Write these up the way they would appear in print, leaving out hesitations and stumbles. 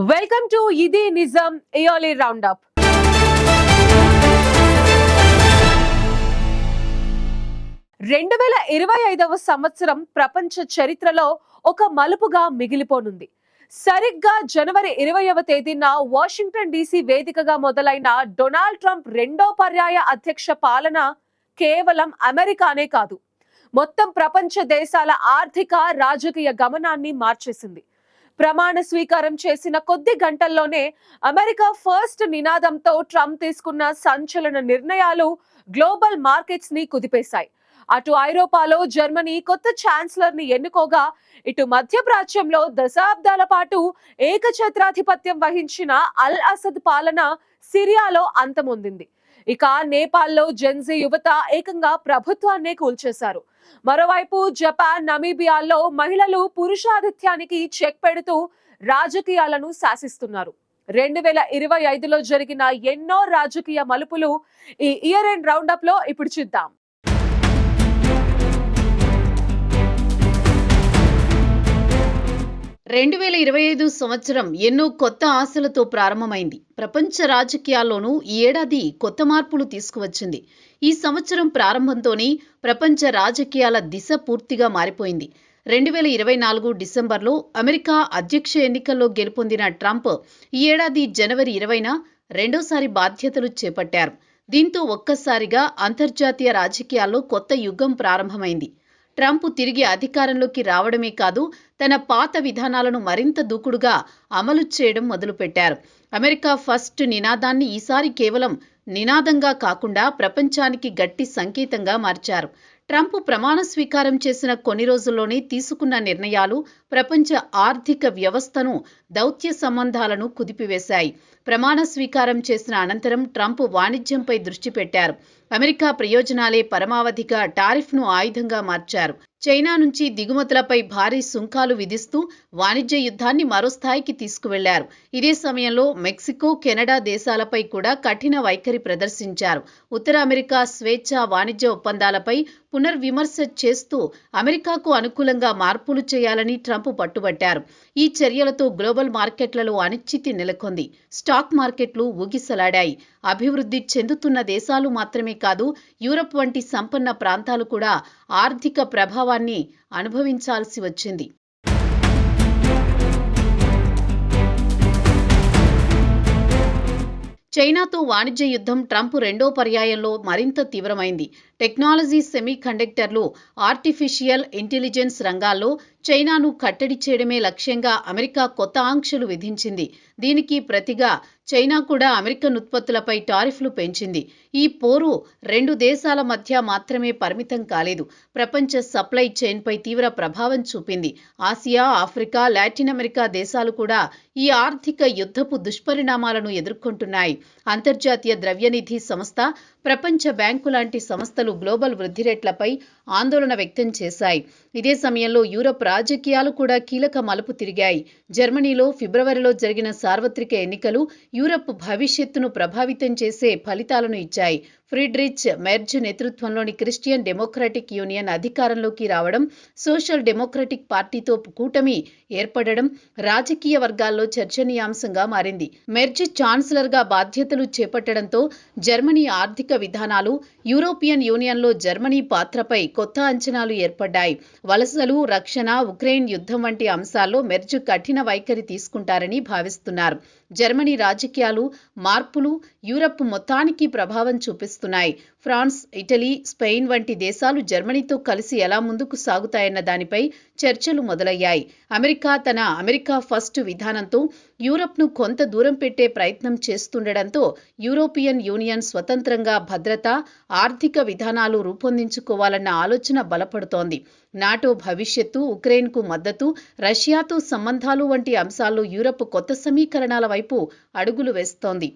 Welcome to ఇది నిజం yearly round up. 2025వ సంవత్సరం ప్రపంచ చరిత్రలో ఒక మలుపుగా మిగిలిపోనుంది. సరిగ్గా జనవరి 20వ తేదీన వాషింగ్టన్ డీసీ వేదికగా మొదలైన డొనాల్డ్ ట్రంప్ రెండో పర్యాయ అధ్యక్ష పాలన కేవలం అమెరికానే కాదు, మొత్తం ప్రపంచ దేశాల ఆర్థిక రాజకీయ గమనాన్ని మార్చేసింది. ప్రమాణ స్వీకారం చేసిన కొద్ది గంటల్లోనే అమెరికా ఫస్ట్ నినాదంతో ట్రంప్ తీసుకున్న సంచలన నిర్ణయాలు గ్లోబల్ మార్కెట్స్ ని కుదిపేశాయి. అటు ఐరోపాలో జర్మనీ కొత్త ఛాన్సలర్ ని ఎన్నుకోగా, ఇటు మధ్యప్రాచ్యంలో దశాబ్దాల పాటు ఏకఛత్రాధిపత్యం వహించిన అల్ అసద్ పాలన సిరియాలో అంతమొందింది. ఇక నేపాల్లో జెన్జీ యువత ఏకంగా ప్రభుత్వాన్నే కూల్చేశారు. మరోవైపు జపాన్, నమీబియాల్లో మహిళలు పురుషాధిత్యానికి చెక్ పెడుతూ రాజకీయాలను శాసిస్తున్నారు. 2025లో జరిగిన ఎన్నో రాజకీయ మలుపులు ఈ ఇయర్ ఎండ్ రౌండప్ లో ఇప్పుడు చూద్దాం. 2025 సంవత్సరం ఎన్నో కొత్త ఆశలతో ప్రారంభమైంది. ప్రపంచ రాజకీయాల్లోనూ ఈ ఏడాది కొత్త మార్పులు తీసుకువచ్చింది. ఈ సంవత్సరం ప్రారంభంతోనే ప్రపంచ రాజకీయాల దిశ పూర్తిగా మారిపోయింది. 2024 డిసెంబర్లో అమెరికా అధ్యక్ష ఎన్నికల్లో గెలుపొందిన ట్రంప్ ఈ ఏడాది జనవరి 20న రెండోసారి బాధ్యతలు చేపట్టారు. దీంతో ఒక్కసారిగా అంతర్జాతీయ రాజకీయాల్లో కొత్త యుగం ప్రారంభమైంది. ట్రంప్ తిరిగి అధికారంలోకి రావడమే కాదు, తన పాత విధానాలను మరింత దూకుడుగా అమలు చేయడం మొదలుపెట్టారు. అమెరికా ఫస్ట్ నినాదాన్ని ఈసారి కేవలం నినాదంగా కాకుండా ప్రపంచానికి గట్టి సంకేతంగా మార్చారు. ట్రంప్ ప్రమాణ స్వీకారం చేసిన కొన్ని రోజుల్లోనే తీసుకున్న నిర్ణయాలు ప్రపంచ ఆర్థిక వ్యవస్థను, దౌత్య సంబంధాలను కుదిపివేశాయి. ప్రమాణ స్వీకారం చేసిన అనంతరం ట్రంప్ వాణిజ్యంపై దృష్టి పెట్టారు. అమెరికా ప్రయోజనాలే పరమావధిగా టారిఫ్ను ఆయుధంగా మార్చారు. చైనా నుంచి దిగుమతులపై భారీ సుంకాలు విధిస్తూ వాణిజ్య యుద్ధాన్ని మరో స్థాయికి తీసుకువెళ్లారు. ఇదే సమయంలో మెక్సికో, కెనడా దేశాలపై కూడా కఠిన వైఖరి ప్రదర్శించారు. ఉత్తర అమెరికా స్వేచ్ఛా వాణిజ్య ఒప్పందాలపై పునర్విమర్శ చేస్తూ అమెరికాకు అనుకూలంగా మార్పులు చేయాలని ట్రంప్ పట్టుబట్టారు. ఈ చర్యలతో గ్లోబల్ మార్కెట్లలో అనిశ్చితి నెలకొంది. స్టాక్ మార్కెట్లు ఊగిసలాడాయి. అభివృద్ధి చెందుతున్న దేశాలు మాత్రమే కాదు, యూరప్ వంటి సంపన్న ప్రాంతాలు కూడా ఆర్థిక ప్రభావాన్ని అనుభవించాల్సి వచ్చింది. చైనాతో వాణిజ్య యుద్ధం ట్రంప్ రెండో పర్యాయంలో మరింత తీవ్రమైంది. టెక్నాలజీ, సెమీ కండక్టర్లు, ఆర్టిఫిషియల్ ఇంటెలిజెన్స్ రంగాల్లో చైనాను కట్టడి చేయడమే లక్ష్యంగా అమెరికా కొత్త ఆంక్షలు విధించింది. దీనికి ప్రతిగా చైనా కూడా అమెరికన్ ఉత్పత్తులపై టారిఫ్లు పెంచింది. ఈ పోరు రెండు దేశాల మధ్య మాత్రమే పరిమితం కాలేదు, ప్రపంచ సప్లై చైన్పై తీవ్ర ప్రభావం చూపింది. ఆసియా, ఆఫ్రికా, లాటిన్ అమెరికా దేశాలు కూడా ఈ ఆర్థిక యుద్ధపు దుష్పరిణామాలను ఎదుర్కొంటున్నాయి. అంతర్జాతీయ ద్రవ్యనిధి సంస్థ, ప్రపంచ బ్యాంకు లాంటి సంస్థలు గ్లోబల్ వృద్ధి రేట్లపై ఆందోళన వ్యక్తం చేశాయి. ఇదే సమయంలో యూరప్ రాజకీయాలు కూడా కీలక మలుపు తిరిగాయి. జర్మనీలో ఫిబ్రవరిలో జరిగిన సార్వత్రిక ఎన్నికలు యూరప్ భవిష్యత్తును ప్రభావితం చేసే ఫలితాలను ఇచ్చాయి. ఫ్రీడ్రిచ్ మెర్జ్ నేతృత్వంలోని క్రిస్టియన్ డెమోక్రటిక్ యూనియన్ అధికారంలోకి రావడం, సోషల్ డెమోక్రటిక్ పార్టీతో కూటమి ఏర్పడడం రాజకీయ వర్గాల్లో చర్చనీయాంశంగా మారింది. మెర్జ్ ఛాన్సలర్గా బాధ్యతలు చేపట్టడంతో జర్మనీ ఆర్థిక విధానాలు, యూరోపియన్ యూనియన్లో జర్మనీ పాత్రపై కొత్త అంచనాలు ఏర్పడ్డాయి. వలసలు, రక్షణ, ఉక్రెయిన్ యుద్ధం వంటి అంశాల్లో మెర్జ్ కఠిన వైఖరి తీసుకుంటారని భావిస్తున్నారు. జర్మనీ రాజకీయాలు మార్పులు యూరప్ మొత్తానికి ప్రభావం చూపిస్తున్నాయి. ఫ్రాన్స్, ఇటలీ, స్పెయిన్ వంటి దేశాలు జర్మనీతో కలిసి ఎలా ముందుకు సాగుతాయన్న దానిపై చర్చలు మొదలయ్యాయి. అమెరికా తన అమెరికా ఫస్ట్ విధానంతో యూరప్ను కొంత దూరం పెట్టే ప్రయత్నం చేస్తుండటంతో యూరోపియన్ యూనియన్ స్వతంత్రంగా భద్రత, ఆర్థిక విధానాలు రూపొందించుకోవాలన్న ఆలోచన బలపడుతోంది. నాటో భవిష్యత్తు, ఉక్రెయిన్కు మద్దతు, రష్యాతో సంబంధాలు వంటి అంశాల్లో యూరప్ కొత్త సమీకరణాల వైపు అడుగులు వేస్తోంది.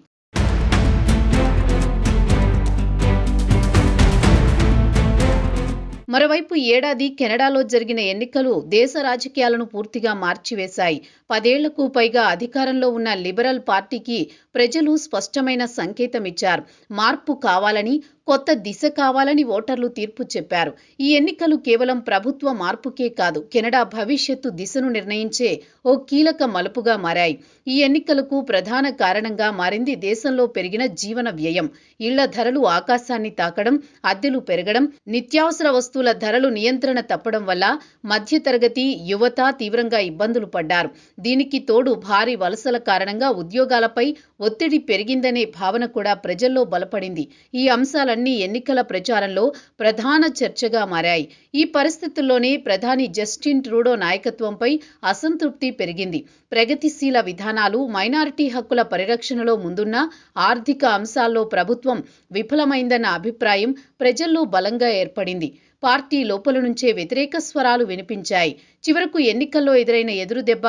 మరోవైపు ఏడాది కెనడాలో జరిగిన ఎన్నికలు దేశ రాజకీయాలను పూర్తిగా మార్చివేశాయి. 10 ఏళ్లకు పైగా అధికారంలో ఉన్న లిబరల్ పార్టీకి ప్రజలు స్పష్టమైన సంకేతమిచ్చారు. మార్పు కావాలని, కొత్త దిశ కావాలని ఓటర్లు తీర్పు చెప్పారు. ఈ ఎన్నికలు కేవలం ప్రభుత్వ మార్పుకే కాదు, కెనడా భవిష్యత్తు దిశను నిర్ణయించే ఓ కీలక మలుపుగా మారాయి. ఈ ఎన్నికలకు ప్రధాన కారణంగా మారింది దేశంలో పెరిగిన జీవన వ్యయం. ఇళ్ల ధరలు ఆకాశాన్ని తాకడం, అద్దెలు పెరగడం, నిత్యావసర వస్తువుల ధరలు నియంత్రణ తప్పడం వల్ల మధ్యతరగతి, యువత తీవ్రంగా ఇబ్బందులు పడ్డారు. దీనికి తోడు భారీ వలసల కారణంగా ఉద్యోగాలపై ఒత్తిడి పెరిగిందనే భావన కూడా ప్రజల్లో బలపడింది. ఈ అంశాలన్నీ ఎన్నికల ప్రచారంలో ప్రధాన చర్చగా మారాయి. ఈ పరిస్థితుల్లోనే ప్రధాని జస్టిన్ ట్రూడో నాయకత్వంపై అసంతృప్తి పెరిగింది. ప్రగతిశీల విధానాలు, మైనారిటీ హక్కుల పరిరక్షణలో ముందున్న ఆర్థిక అంశాల్లో ప్రభుత్వం విఫలమైందన్న అభిప్రాయం ప్రజల్లో బలంగా ఏర్పడింది. పార్టీ లోపల నుంచే వ్యతిరేక స్వరాలు వినిపించాయి. చివరకు ఎన్నికల్లో ఎదురైన ఎదురుదెబ్బ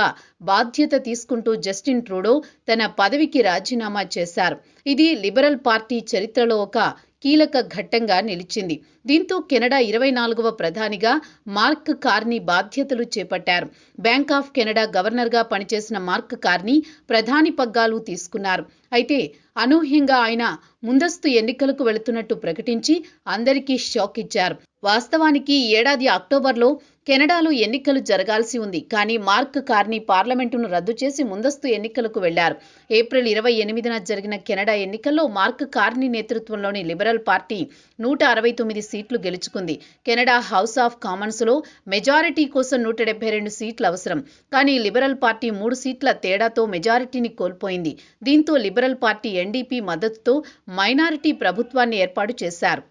బాధ్యత తీసుకుంటూ జస్టిన్ ట్రూడో తన పదవికి రాజీనామా చేశారు. ఇది లిబరల్ పార్టీ చరిత్రలో ఒక కీలక ఘట్టంగా నిలిచింది. దీంతో కెనడా 24వ ప్రధానిగా మార్క్ కార్నీ బాధ్యతలు చేపట్టారు. బ్యాంక్ ఆఫ్ కెనడా గవర్నర్గా పనిచేసిన మార్క్ కార్నీ ప్రధాని పగ్గాలు తీసుకున్నారు. అయితే అనూహ్యంగా ఆయన ముందస్తు ఎన్నికలకు వెళుతున్నట్టు ప్రకటించి అందరికీ షాక్ ఇచ్చారు. వాస్తవానికి ఈ ఏడాది అక్టోబర్లో కెనడాలో ఎన్నికలు జరగాల్సి ఉంది. కానీ మార్క్ కార్నీ పార్లమెంటును రద్దు చేసి ముందస్తు ఎన్నికలకు వెళ్లారు. ఏప్రిల్ 28న జరిగిన కెనడా ఎన్నికల్లో మార్క్ కార్నీ నేతృత్వంలోని లిబరల్ పార్టీ 169 సీట్లు గెలుచుకుంది. కెనడా హౌస్ ఆఫ్ కామన్స్లో మెజారిటీ కోసం 172 సీట్లు అవసరం. కానీ లిబరల్ పార్టీ 3 సీట్ల తేడాతో మెజారిటీని కోల్పోయింది. దీంతో లిబరల్ పార్టీ ఎన్డీపీ మద్దతుతో మైనారిటీ ప్రభుత్వాన్ని ఏర్పాటు చేశారు.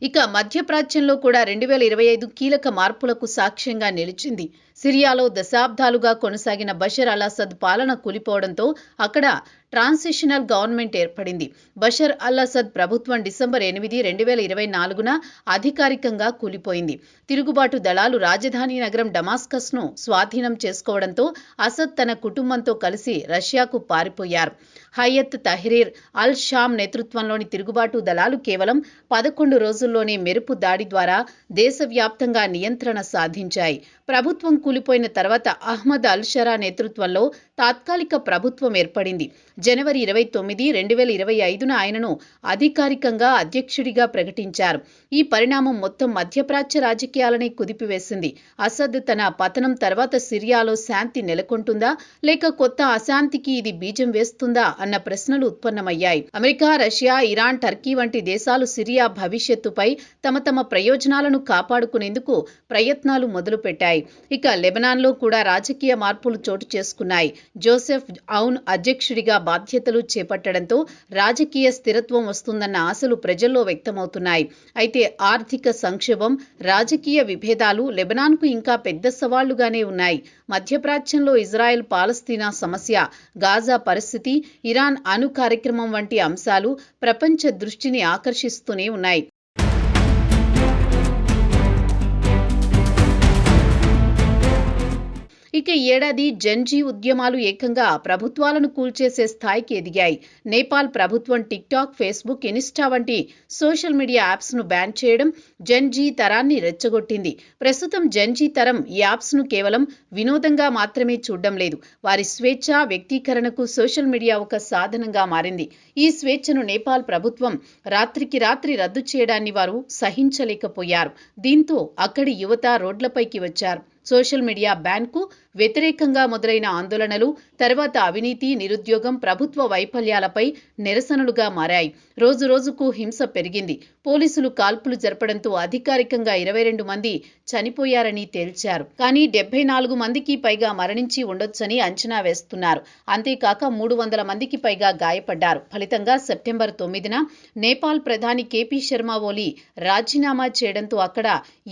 ఇక మధ్యప్రాచ్యంలో కూడా 2025 కీలక మార్పులకు సాక్ష్యంగా నిలిచింది. సిరియాలో దశాబ్దాలుగా కొనసాగిన బషర్ అల్ అసద్ పాలన కూలిపోవడంతో అక్కడ ట్రాన్సిషనల్ గవర్నమెంట్ ఏర్పడింది. బషర్ అల్ అసద్ ప్రభుత్వం డిసెంబర్ 8, 2024న అధికారికంగా కూలిపోయింది. తిరుగుబాటు దళాలు రాజధాని నగరం డమాస్కస్ను స్వాధీనం చేసుకోవడంతో అసద్ తన కుటుంబంతో కలిసి రష్యాకు పారిపోయారు. హయత్ తహ్రీర్ అల్ షామ్ నేతృత్వంలోని తిరుగుబాటు దళాలు కేవలం 11 రోజుల్లోనే మెరుపు దాడి ద్వారా దేశవ్యాప్తంగా నియంత్రణ సాధించాయి. ప్రభుత్వం కూలిపోయిన తర్వాత అహ్మద్ అల్ షరా నేతృత్వంలో తాత్కాలిక ప్రభుత్వం ఏర్పడింది. జనవరి 29, 2025న ఆయనను అధికారికంగా అధ్యక్షుడిగా ప్రకటించారు. ఈ పరిణామం మొత్తం మధ్యప్రాచ్య రాజకీయాలనే కుదిపివేసింది. అసద్ తన పతనం తర్వాత సిరియాలో శాంతి నెలకొంటుందా లేక కొత్త అశాంతికి ఇది బీజం వేస్తుందా అన్న ప్రశ్నలు ఉత్పన్నమయ్యాయి. అమెరికా, రష్యా, ఇరాన్, టర్కీ వంటి దేశాలు సిరియా భవిష్యత్తుపై తమ ప్రయోజనాలను కాపాడుకునేందుకు ప్రయత్నాలు మొదలుపెట్టాయి. ఇక లెబనాన్లో కూడా రాజకీయ మార్పులు చోటు చేసుకున్నాయి. జోసెఫ్ ఔన్ అధ్యక్షుడిగా బాధ్యతలు చేపట్టడంతో రాజకీయ స్థిరత్వం వస్తుందన్న ఆశలు ప్రజల్లో వ్యక్తమవుతున్నాయి. అయితే ఆర్థిక సంక్షోభం, రాజకీయ విభేదాలు లెబనాన్కు ఇంకా పెద్ద సవాళ్లుగానే ఉన్నాయి. మధ్యప్రాచ్యంలో ఇజ్రాయెల్ పాలస్తీనా సమస్య, గాజా పరిస్థితి, ఇరాన్ అణు కార్యక్రమం వంటి అంశాలు ప్రపంచ దృష్టిని ఆకర్షిస్తూనే ఉన్నాయి. ఇక ఈ ఏడాది జెన్జీ ఉద్యమాలు ఏకంగా ప్రభుత్వాలను కూల్చేసే స్థాయికి ఎదిగాయి. నేపాల్ ప్రభుత్వం టిక్టాక్, ఫేస్బుక్, ఇన్స్టా వంటి సోషల్ మీడియా యాప్స్ను బ్యాన్ చేయడం జెన్జీ తరాన్ని రెచ్చగొట్టింది. ప్రస్తుతం జెన్జీ తరం ఈ యాప్స్ను కేవలం వినోదంగా మాత్రమే చూడడం లేదు. వారి స్వేచ్ఛ, వ్యక్తీకరణకు సోషల్ మీడియా ఒక సాధనంగా మారింది. ఈ స్వేచ్ఛను నేపాల్ ప్రభుత్వం రాత్రికి రాత్రి రద్దు చేయడాన్ని వారు సహించలేకపోయారు. దీంతో అక్కడి యువత రోడ్లపైకి వచ్చారు. సోషల్ మీడియా బ్యాన్కు వ్యతిరేకంగా మొదలైన ఆందోళనలు తర్వాత అవినీతి, నిరుద్యోగం, ప్రభుత్వ వైఫల్యాలపై నిరసనలుగా మారాయి. రోజురోజుకు హింస పెరిగింది. పోలీసులు కాల్పులు జరపడంతో అధికారికంగా 22 మంది చనిపోయారని తేల్చారు. కానీ 74 మందికి పైగా మరణించి ఉండొచ్చని అంచనా వేస్తున్నారు. అంతేకాక 300 మందికి పైగా గాయపడ్డారు. ఫలితంగా సెప్టెంబర్ 9న నేపాల్ ప్రధాని కేపీ శర్మ ఓలీ రాజీనామా చేయడంతో అక్కడ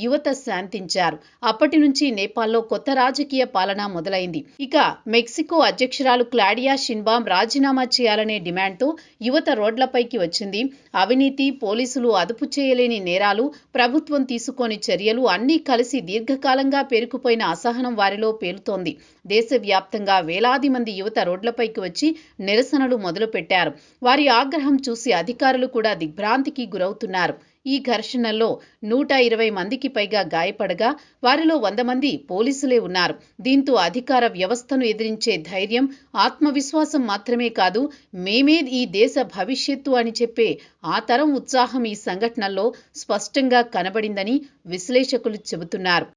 యువత శాంతించారు. అప్పటి నుంచి నేపాల్లో కొత్త రాజకీయ పాలన మొదలైంది. ఇక మెక్సికో అధ్యక్షురాలు క్లాడియా షిన్బామ్ రాజీనామా చేయాలనే డిమాండ్తో యువత రోడ్లపైకి వచ్చింది. అవినీతి, పోలీసులు అదుపు చేయలేని నేరాలు, ప్రభుత్వం తీసుకోని చర్యలు అన్నీ కలిసి దీర్ఘకాలంగా పేరుకుపోయిన అసహనం వారిలో పేలుతోంది. దేశవ్యాప్తంగా వేలాది మంది యువత రోడ్లపైకి వచ్చి నిరసనలు మొదలుపెట్టారు. వారి ఆగ్రహం చూసి అధికారులు కూడా దిగ్భ్రాంతికి గురవుతున్నారు. ఈ ఘర్షణల్లో 120 మందికి పైగా గాయపడగా వారిలో 100 మంది పోలీసులే ఉన్నారు. దీంతో అధికార వ్యవస్థను ఎదిరించే ధైర్యం, ఆత్మవిశ్వాసం మాత్రమే కాదు, మేమే ఈ దేశ భవిష్యత్తు అని చెప్పే ఆ తరం ఉత్సాహం ఈ సంఘటనల్లో స్పష్టంగా కనబడిందని విశ్లేషకులు చెబుతున్నారు.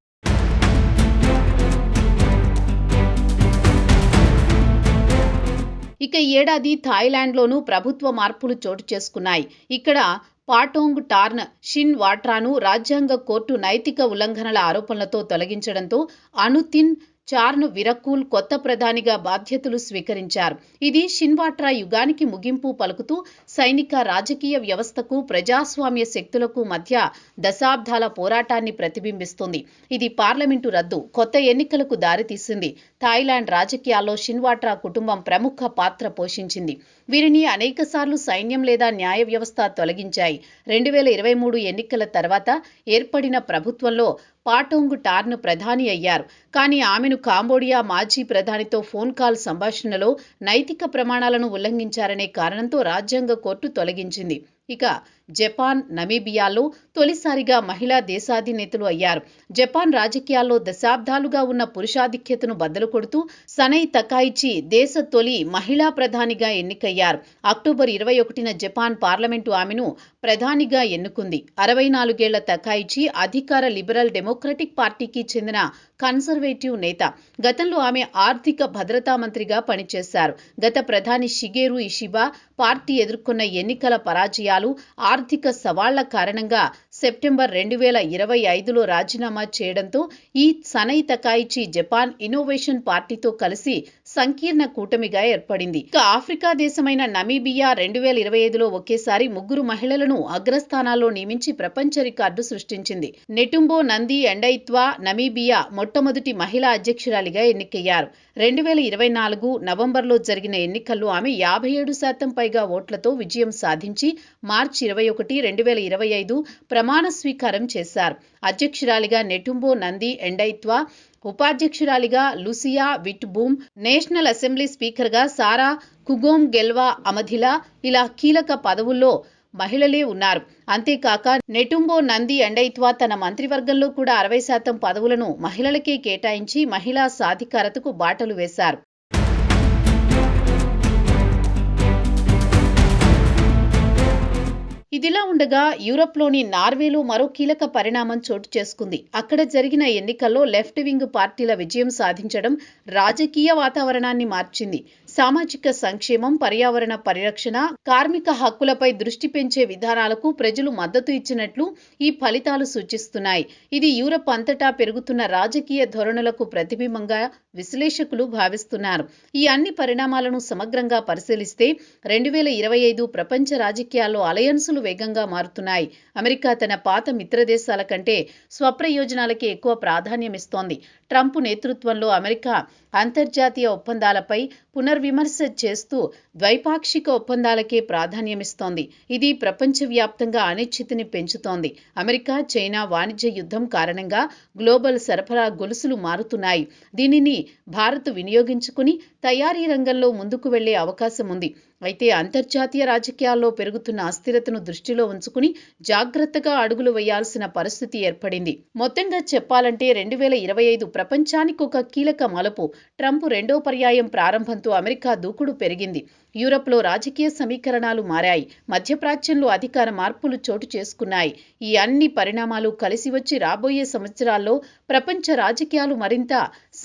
ఇక ఈ ఏడాది థాయిలాండ్లోనూ ప్రభుత్వ మార్పులు చోటు చేసుకున్నాయి. ఇక్కడ పాటోంగ్ టార్న్ షిన్ వాట్రాను రాజ్యాంగ కోర్టు నైతిక ఉల్లంఘనల ఆరోపణలతో తొలగించడంతో అనుతిన్ చార్న్ విరక్కూల్ కొత్త ప్రధానిగా బాధ్యతలు స్వీకరించారు. ఇది షిన్వాట్రా యుగానికి ముగింపు పలుకుతూ సైనిక రాజకీయ వ్యవస్థకు ప్రజాస్వామ్య శక్తులకు మధ్య దశాబ్దాల పోరాటాన్ని ప్రతిబింబిస్తుంది. ఇది పార్లమెంటు రద్దు, కొత్త ఎన్నికలకు దారితీసింది. థాయిలాండ్ రాజకీయాల్లో షిన్వాట్రా కుటుంబం ప్రముఖ పాత్ర పోషించింది. వీరిని అనేకసార్లు సైన్యం లేదా న్యాయ వ్యవస్థ తొలగించాయి. 2023 ఎన్నికల తర్వాత ఏర్పడిన ప్రభుత్వంలో పాటోంగ్ టార్న్ ప్రధాని అయ్యారు. కానీ ఆమెను కాంబోడియా మాజీ ప్రధానితో ఫోన్ కాల్ సంభాషణలో నైతిక ప్రమాణాలను ఉల్లంఘించారనే కారణంతో రాజ్యాంగ కోర్టు తొలగించింది. ఇక జపాన్, నమీబియాలో తొలిసారిగా మహిళా దేశాధినేతలు అయ్యారు. జపాన్ రాజకీయాల్లో దశాబ్దాలుగా ఉన్న పురుషాధిక్యతను బద్దలు కొడుతూ సనై తకాయిచి దేశ తొలి మహిళా ప్రధానిగా ఎన్నికయ్యారు. అక్టోబర్ 21న జపాన్ పార్లమెంటు ఆమెను ప్రధానిగా ఎన్నుకుంది. 64 ఏళ్ల తకాయిచి అధికార లిబరల్ డెమోక్రటిక్ పార్టీకి చెందిన కన్సర్వేటివ్ నేత. గతంలో ఆమె ఆర్థిక భద్రతా మంత్రిగా పనిచేశారు. గత ప్రధాని షిగేరు ఇషిబా పార్టీ ఎదుర్కొన్న ఎన్నికల పరాజయాలు, ఆర్థిక సవాళ్ల కారణంగా సెప్టెంబర్ 2025లో రాజీనామా చేయడంతో ఈ సనై తకాయిచి జపాన్ ఇన్నోవేషన్ పార్టీతో కలిసి సంకీర్ణ కూటమిగా ఏర్పడింది. ఇక ఆఫ్రికా దేశమైన నమీబియా 2025లో ఒకేసారి 3 మహిళలను అగ్రస్థానాల్లో నియమించి ప్రపంచ రికార్డు సృష్టించింది. నెటుంబో నంది ఎండైత్వా నమీబియా మొట్టమొదటి మహిళా అధ్యక్షురాలిగా ఎన్నికయ్యారు. 2024 నవంబర్లో జరిగిన ఎన్నికల్లో ఆమె 57% పైగా ఓట్లతో విజయం సాధించి మార్చి 21, 2025 ప్రమాణ స్వీకారం చేశారు. అధ్యక్షురాలిగా నెటుంబో నంది ఎండైత్వా, ఉపాధ్యక్షురాలిగా లూసియా విట్బూమ్, నేషనల్ అసెంబ్లీ స్పీకర్గా సారా కుగోమ్ గెల్వా అమధిలా ఇలా కీలక పదవుల్లో మహిళలే ఉన్నారు. అంతేకాక నెటుంబో నంది ఎండైత్వా తన మంత్రివర్గంలో కూడా 60% పదవులను మహిళలకే కేటాయించి మహిళా సాధికారతకు బాటలు వేశారు. ఇదిలా ఉండగా యూరప్లోని నార్వేలో మరో కీలక పరిణామం చోటు చేసుకుంది. అక్కడ జరిగిన ఎన్నికల్లో లెఫ్ట్ వింగ్ పార్టీల విజయం సాధించడం రాజకీయ వాతావరణాన్ని మార్చింది. సామాజిక సంక్షేమం, పర్యావరణ పరిరక్షణ, కార్మిక హక్కులపై దృష్టి పెంచే విధానాలకు ప్రజలు మద్దతు ఇచ్చినట్లు ఈ ఫలితాలు సూచిస్తున్నాయి. ఇది యూరప్ అంతటా పెరుగుతున్న రాజకీయ ధోరణులకు ప్రతిబింబంగా విశ్లేషకులు భావిస్తున్నారు. ఈ అన్ని పరిణామాలను సమగ్రంగా పరిశీలిస్తే 2025 ప్రపంచ రాజకీయాల్లో అలయన్సులు వేగంగా మారుతున్నాయి. అమెరికా తన పాత మిత్రదేశాల కంటే స్వప్రయోజనాలకే ఎక్కువ ప్రాధాన్యమిస్తోంది. ట్రంప్ నేతృత్వంలో అమెరికా అంతర్జాతీయ ఒప్పందాలపై పునర్విమర్శ చేస్తూ ద్వైపాక్షిక ఒప్పందాలకే ప్రాధాన్యమిస్తోంది. ఇది ప్రపంచవ్యాప్తంగా అనిశ్చితిని పెంచుతోంది. అమెరికా, చైనా వాణిజ్య యుద్ధం కారణంగా గ్లోబల్ సరఫరా గొలుసులు మారుతున్నాయి. దీనిని భారత్ వినియోగించుకుని తయారీ రంగంలో ముందుకు వెళ్లే అవకాశం ఉంది. అయితే అంతర్జాతీయ రాజకీయాల్లో పెరుగుతున్న అస్థిరతను దృష్టిలో ఉంచుకుని జాగ్రత్తగా అడుగులు వేయాల్సిన పరిస్థితి ఏర్పడింది. మొత్తంగా చెప్పాలంటే 2025 ప్రపంచానికి ఒక కీలక మలుపు. ట్రంప్ రెండో పర్యాయం ప్రారంభంతో అమెరికా దూకుడు పెరిగింది. యూరప్లో రాజకీయ సమీకరణాలు మారాయి. మధ్యప్రాచ్యంలో అధికార మార్పులు చోటు చేసుకున్నాయి. ఈ అన్ని పరిణామాలు కలిసి వచ్చి రాబోయే సంవత్సరాల్లో ప్రపంచ రాజకీయాలు మరింత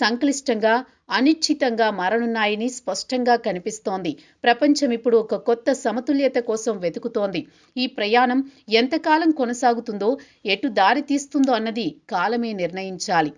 సంక్లిష్టంగా, అనిశ్చితంగా మారనున్నాయని స్పష్టంగా కనిపిస్తోంది. ప్రపంచం ఇప్పుడు ఒక కొత్త సమతుల్యత కోసం వెతుకుతోంది. ఈ ప్రయాణం ఎంతకాలం కొనసాగుతుందో, ఎటు దారి తీస్తుందో అన్నది కాలమే నిర్ణయించాలి.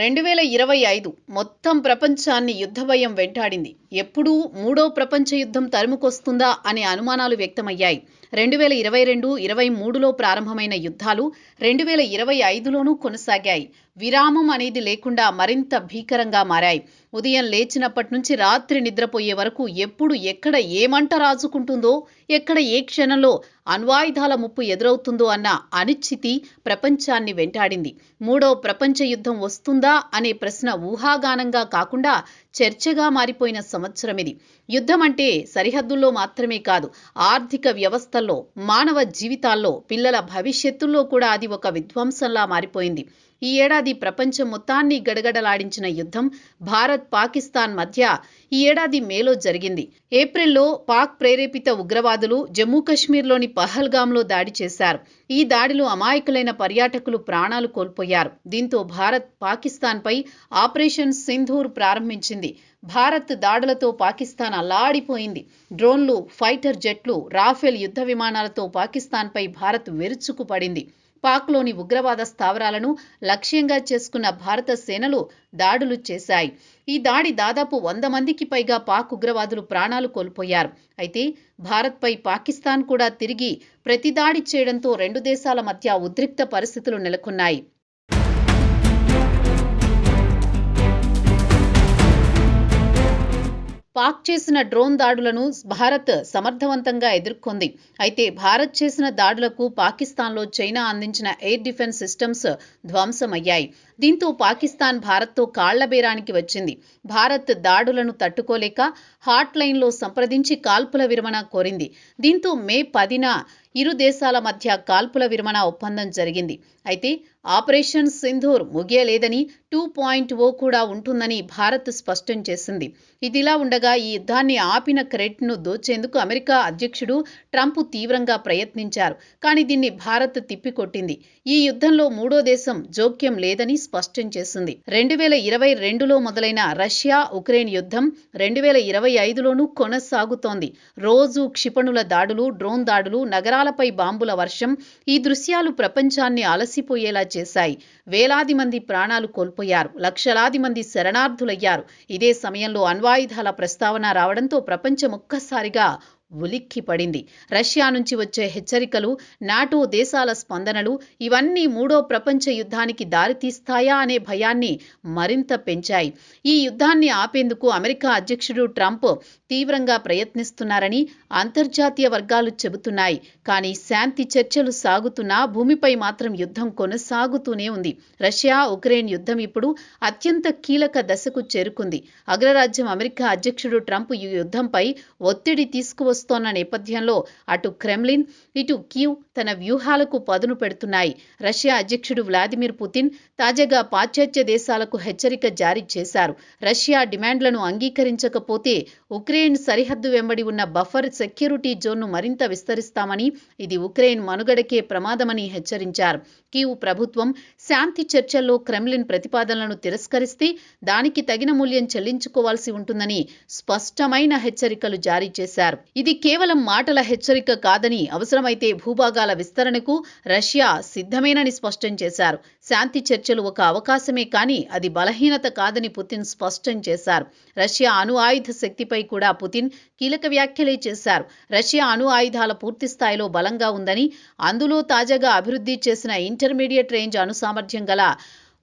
రెండు 2025 మొత్తం ప్రపంచాన్ని యుద్ధ భయం వెంటాడింది. ఎప్పుడూ మూడో ప్రపంచ యుద్ధం తరుముకొస్తుందా అనే అనుమానాలు వ్యక్తమయ్యాయి. 2022-23లో ప్రారంభమైన యుద్ధాలు 2025లోనూ కొనసాగాయి. విరామం అనేది లేకుండా మరింత భీకరంగా మారాయి. ఉదయం లేచినప్పటి నుంచి రాత్రి నిద్రపోయే వరకు ఎప్పుడు ఎక్కడ ఏ మంట రాజుకుంటుందో, ఎక్కడ ఏ క్షణంలో అణ్వాయుధాల ముప్పు ఎదురవుతుందో అన్న అనిశ్చితి ప్రపంచాన్ని వెంటాడింది. మూడో ప్రపంచ యుద్ధం వస్తుందా అనే ప్రశ్న ఊహాగానంగా కాకుండా చర్చగా మారిపోయిన సంవత్సరం ఇది. యుద్ధం అంటే సరిహద్దుల్లో మాత్రమే కాదు, ఆర్థిక వ్యవస్థల్లో, మానవ జీవితాల్లో, పిల్లల భవిష్యత్తుల్లో కూడా అది ఒక విధ్వంసంలా మారిపోయింది. ఈ ఏడాది ప్రపంచం మొత్తాన్ని గడగడలాడించిన యుద్ధం భారత్ పాకిస్తాన్ మధ్య ఈ ఏడాది మేలో జరిగింది. ఏప్రిల్లో పాక్ ప్రేరేపిత ఉగ్రవాదులు జమ్మూ కశ్మీర్లోని పహల్గాంలో దాడి చేశారు. ఈ దాడిలో అమాయకులైన పర్యాటకులు ప్రాణాలు కోల్పోయారు. దీంతో భారత్ పాకిస్తాన్పై ఆపరేషన్ సింధూర్ ప్రారంభించింది. భారత్ దాడులతో పాకిస్తాన్ అల్లాడిపోయింది. డ్రోన్లు, ఫైటర్ జెట్లు, రాఫెల్ యుద్ధ విమానాలతో పాకిస్తాన్పై భారత్ విరుచుకుపడింది. పాక్లోని ఉగ్రవాద స్థావరాలను లక్ష్యంగా చేసుకున్న భారత సేనలు దాడులు చేశాయి. ఈ దాడి దాదాపు 100 మందికి పైగా పాక్ ఉగ్రవాదులు ప్రాణాలు కోల్పోయారు. అయితే భారత్పై పాకిస్తాన్ కూడా తిరిగి ప్రతిదాడి చేయడంతో రెండు దేశాల మధ్య ఉద్రిక్త పరిస్థితులు నెలకొన్నాయి. పాక్ చేసిన డ్రోన్ దాడులను భారత్ సమర్థవంతంగా ఎదుర్కొంది. అయితే భారత్ చేసిన దాడులకు పాకిస్తాన్లో చైనా అందించిన ఎయిర్ డిఫెన్స్ సిస్టమ్స్ ధ్వంసమయ్యాయి. దీంతో పాకిస్తాన్ భారత్తో కాళ్లబేరానికి వచ్చింది. భారత్ దాడులను తట్టుకోలేక హాట్ లైన్లో సంప్రదించి కాల్పుల విరమణ కోరింది. దీంతో మే 10న ఇరు దేశాల మధ్య కాల్పుల విరమణ ఒప్పందం జరిగింది. అయితే ఆపరేషన్ సింధూర్ ముగియలేదని 2.0 కూడా ఉంటుందని భారత్ స్పష్టం చేసింది. ఇదిలా ఉండగా ఈ యుద్ధాన్ని ఆపిన క్రెడిట్ను దోచేందుకు అమెరికా అధ్యక్షుడు ట్రంప్ తీవ్రంగా ప్రయత్నించారు. కానీ దీన్ని భారత్ తిప్పికొట్టింది. ఈ యుద్ధంలో మూడో దేశం జోక్యం లేదని స్పష్టం చేసింది. 2022లో మొదలైన రష్యా ఉక్రెయిన్ యుద్ధం 2025లోనూ కొనసాగుతోంది. రోజు క్షిపణుల దాడులు, డ్రోన్ దాడులు, నగరాలపై బాంబుల వర్షం, ఈ దృశ్యాలు ప్రపంచాన్ని అలసిపోయేలా చేశాయి. వేలాది మంది ప్రాణాలు కోల్పోయారు. లక్షలాది మంది శరణార్థులయ్యారు. ఇదే సమయంలో అణ్వాయుధాల ప్రస్తావన రావడంతో ప్రపంచం ఒక్కసారిగా ఉలిక్కిపడింది. రష్యా నుంచి వచ్చే హెచ్చరికలు, నాటో దేశాల స్పందనలు ఇవన్నీ మూడో ప్రపంచ యుద్ధానికి దారితీస్తాయా అనే భయాన్ని మరింత పెంచాయి. ఈ యుద్ధాన్ని ఆపేందుకు అమెరికా అధ్యక్షుడు ట్రంప్ తీవ్రంగా ప్రయత్నిస్తున్నారని అంతర్జాతీయ వర్గాలు చెబుతున్నాయి. కానీ శాంతి చర్చలు సాగుతున్నా భూమిపై మాత్రం యుద్ధం కొనసాగుతూనే ఉంది. రష్యా ఉక్రెయిన్ యుద్ధం ఇప్పుడు అత్యంత కీలక దశకు చేరుకుంది. అగ్రరాజ్యం అమెరికా అధ్యక్షుడు ట్రంప్ ఈ యుద్ధంపై ఒత్తిడి తీసుకువస్తున్న నేపథ్యంలో అటు క్రెమ్లిన్, ఇటు కీవ్ తన వ్యూహాలకు పదును పెడుతున్నాయి. రష్యా అధ్యక్షుడు వ్లాదిమిర్ పుతిన్ తాజాగా పాశ్చాత్య దేశాలకు హెచ్చరిక జారీ చేశారు. రష్యా డిమాండ్లను అంగీకరించకపోతే ఉక్రెయిన్ సరిహద్దు వెంబడి ఉన్న బఫర్ సెక్యూరిటీ జోన్ను మరింత విస్తరిస్తామని, ఇది ఉక్రెయిన్ మనుగడకే ప్రమాదమని హెచ్చరించారు. కీవ్ ప్రభుత్వం శాంతి చర్చల్లో క్రెమ్లిన్ ప్రతిపాదనలను తిరస్కరిస్తే దానికి తగిన మూల్యం చెల్లించుకోవాల్సి ఉంటుందని స్పష్టమైన హెచ్చరికలు జారీ చేశారు. ఇది కేవలం మాటల హెచ్చరిక కాదని, అవసరమైతే భూభాగాల విస్తరణకు రష్యా సిద్ధమేనని స్పష్టం చేశారు. శాంతి చర్చలు ఒక అవకాశమే కానీ అది బలహీనత కాదని పుతిన్ స్పష్టం చేశారు. రష్యా అణు ఆయుధ శక్తిపై కూడా పుతిన్ కీలక వ్యాఖ్యలే చేశారు. రష్యా అణు ఆయుధాల పూర్తి స్థాయిలో బలంగా ఉందని, అందులో తాజాగా అభివృద్ధి చేసిన ఇంటర్మీడియట్ రేంజ్ అణు సామర్థ్యం గల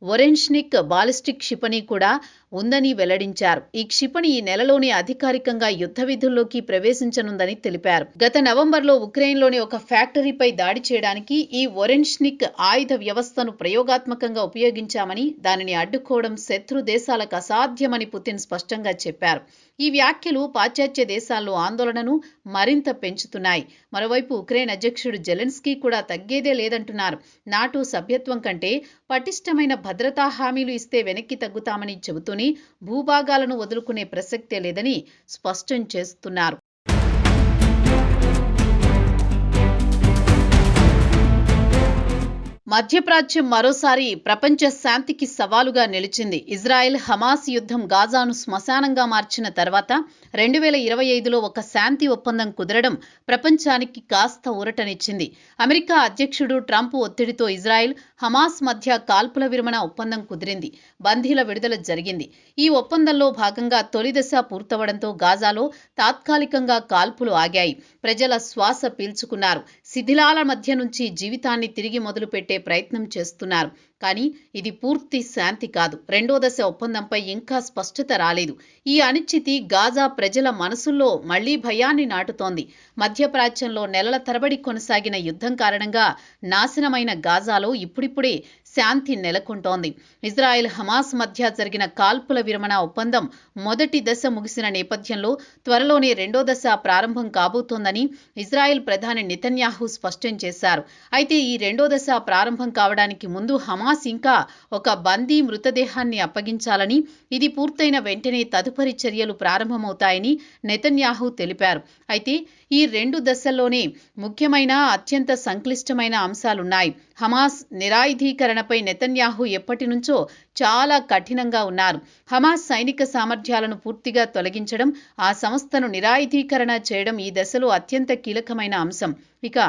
ఒరెన్ష్నిక్ బాలిస్టిక్ క్షిపణి కూడా ఉందని వెల్లడించారు. ఈ క్షిపణి ఈ నెలలోనే అధికారికంగా యుద్ధ విధుల్లోకి ప్రవేశించనుందని తెలిపారు. గత నవంబర్లో ఉక్రెయిన్లోని ఒక ఫ్యాక్టరీపై దాడి చేయడానికి ఈ ఒరెన్ష్నిక్ ఆయుధ వ్యవస్థను ప్రయోగాత్మకంగా ఉపయోగించామని, దానిని అడ్డుకోవడం శత్రు దేశాలకు అసాధ్యమని పుతిన్ స్పష్టంగా చెప్పారు. ఈ వ్యాఖ్యలు పాశ్చాత్య దేశాల్లో ఆందోళనను మరింత పెంచుతున్నాయి. మరోవైపు ఉక్రెయిన్ అధ్యక్షుడు జెలెన్స్కీ కూడా తగ్గేదే లేదంటున్నారు. నాటో సభ్యత్వం కంటే పటిష్టమైన భద్రతా హామీలు ఇస్తే వెనక్కి తగ్గుతామని చెబుతూనే భూభాగాలను వదులుకునే ప్రసక్తే లేదని స్పష్టం చేస్తున్నారు. మధ్యప్రాచ్యం మరోసారి ప్రపంచ శాంతికి సవాలుగా నిలిచింది. ఇజ్రాయెల్ హమాస్ యుద్ధం గాజాను శ్మశానంగా మార్చిన తర్వాత 2025లో ఒక శాంతి ఒప్పందం కుదరడం ప్రపంచానికి కాస్త ఊరటనిచ్చింది. అమెరికా అధ్యక్షుడు ట్రంప్ ఒత్తిడితో ఇజ్రాయెల్ హమాస్ మధ్య కాల్పుల విరమణ ఒప్పందం కుదిరింది. బందీల విడుదల జరిగింది. ఈ ఒప్పందంలో భాగంగా తొలి దశ పూర్తవడంతో గాజాలో తాత్కాలికంగా కాల్పులు ఆగాయి. ప్రజల శ్వాస పీల్చుకున్నారు. శిథిలాల మధ్య నుంచి జీవితాన్ని తిరిగి మొదలుపెట్టే ప్రయత్నం చేస్తున్నారు. కానీ ఇది పూర్తి శాంతి కాదు. రెండో దశ ఒప్పందంపై ఇంకా స్పష్టత రాలేదు. ఈ అనిశ్చితి గాజా ప్రజల మనసుల్లో మళ్లీ భయాన్ని నాటుతోంది. మధ్యప్రాచ్యంలో నెలల తరబడి కొనసాగిన యుద్ధం కారణంగా నాశనమైన గాజాలో ఇప్పుడిప్పుడే శాంతి నెలకొంటోంది. ఇజ్రాయెల్ హమాస్ మధ్య జరిగిన కాల్పుల విరమణ ఒప్పందం మొదటి దశ ముగిసిన నేపథ్యంలో త్వరలోనే రెండో దశ ప్రారంభం కాబోతోందని ఇజ్రాయెల్ ప్రధాని నెతన్యాహు స్పష్టం చేశారు. అయితే ఈ రెండో దశ ప్రారంభం కావడానికి ముందు హమాస్ ఇంకా ఒక బందీ మృతదేహాన్ని అప్పగించాలని, ఇది పూర్తయిన వెంటనే తదుపరి చర్యలు ప్రారంభమవుతాయని నెతన్యాహు తెలిపారు. అయితే ఈ రెండు దశల్లోనే ముఖ్యమైన అత్యంత సంక్లిష్టమైన అంశాలున్నాయి. హమాస్ నిరాయుధీకరణపై నెతన్యాహు ఎప్పటి నుంచో చాలా కఠినంగా ఉన్నారు. హమాస్ సైనిక సామర్థ్యాలను పూర్తిగా తొలగించడం, ఆ సంస్థను నిరాయుధీకరణ చేయడం ఈ దశలో అత్యంత కీలకమైన అంశం. ఇక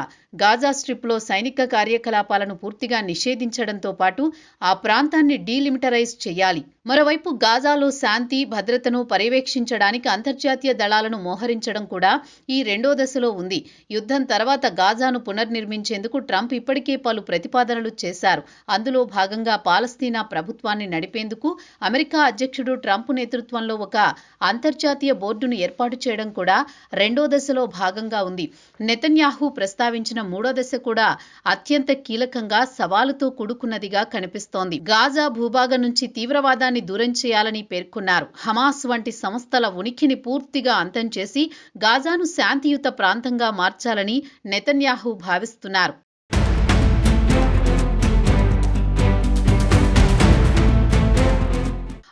గాజా స్ట్రిప్లో సైనిక కార్యకలాపాలను పూర్తిగా నిషేధించడంతో పాటు ఆ ప్రాంతాన్ని డీలిమిటరైజ్ చేయాలి. మరోవైపు గాజాలో శాంతి భద్రతను పర్యవేక్షించడానికి అంతర్జాతీయ దళాలను మోహరించడం కూడా ఈ రెండో దశలో ఉంది. యుద్ధం తర్వాత గాజాను పునర్నిర్మించేందుకు ట్రంప్ ఇప్పటికే పలు ప్రతిపాదనలు చేశారు. అందులో భాగంగా పాలస్తీనా ప్రభుత్వాన్ని నడిపేందుకు అమెరికా అధ్యక్షుడు ట్రంప్ నేతృత్వంలో ఒక అంతర్జాతీయ బోర్డును ఏర్పాటు చేయడం కూడా రెండో దశలో భాగంగా ఉంది. నెతన్యాహు ప్రస్తావించిన మూడో దశ కూడా అత్యంత కీలకంగా సవాలుతో కూడుకున్నదిగా కనిపిస్తోంది. గాజా భూభాగం నుంచి తీవ్రవాదాన్ని దూరం చేయాలని పేర్కొన్నారు. హమాస్ వంటి సంస్థల ఉనికిని పూర్తిగా అంతం చేసి గాజాను శాంతియుత ప్రాంతంగా మార్చాలని నెతన్యాహు భావిస్తున్నారు.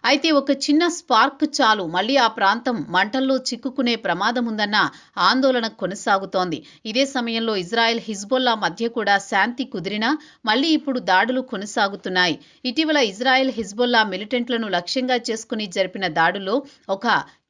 అయితే ఒక చిన్న స్పార్క్ చాలు మళ్లీ ఆ ప్రాంతం మంటల్లో చిక్కుకునే ప్రమాదముందన్న ఆందోళన కొనసాగుతోంది. ఇదే సమయంలో ఇజ్రాయెల్ హిజ్బుల్లా మధ్య కూడా శాంతి కుదిరినా మళ్లీ ఇప్పుడు దాడులు కొనసాగుతున్నాయి. ఇటీవల ఇజ్రాయెల్ హిజ్బుల్లా మిలిటెంట్లను లక్ష్యంగా చేసుకుని జరిపిన దాడుల్లో ఒక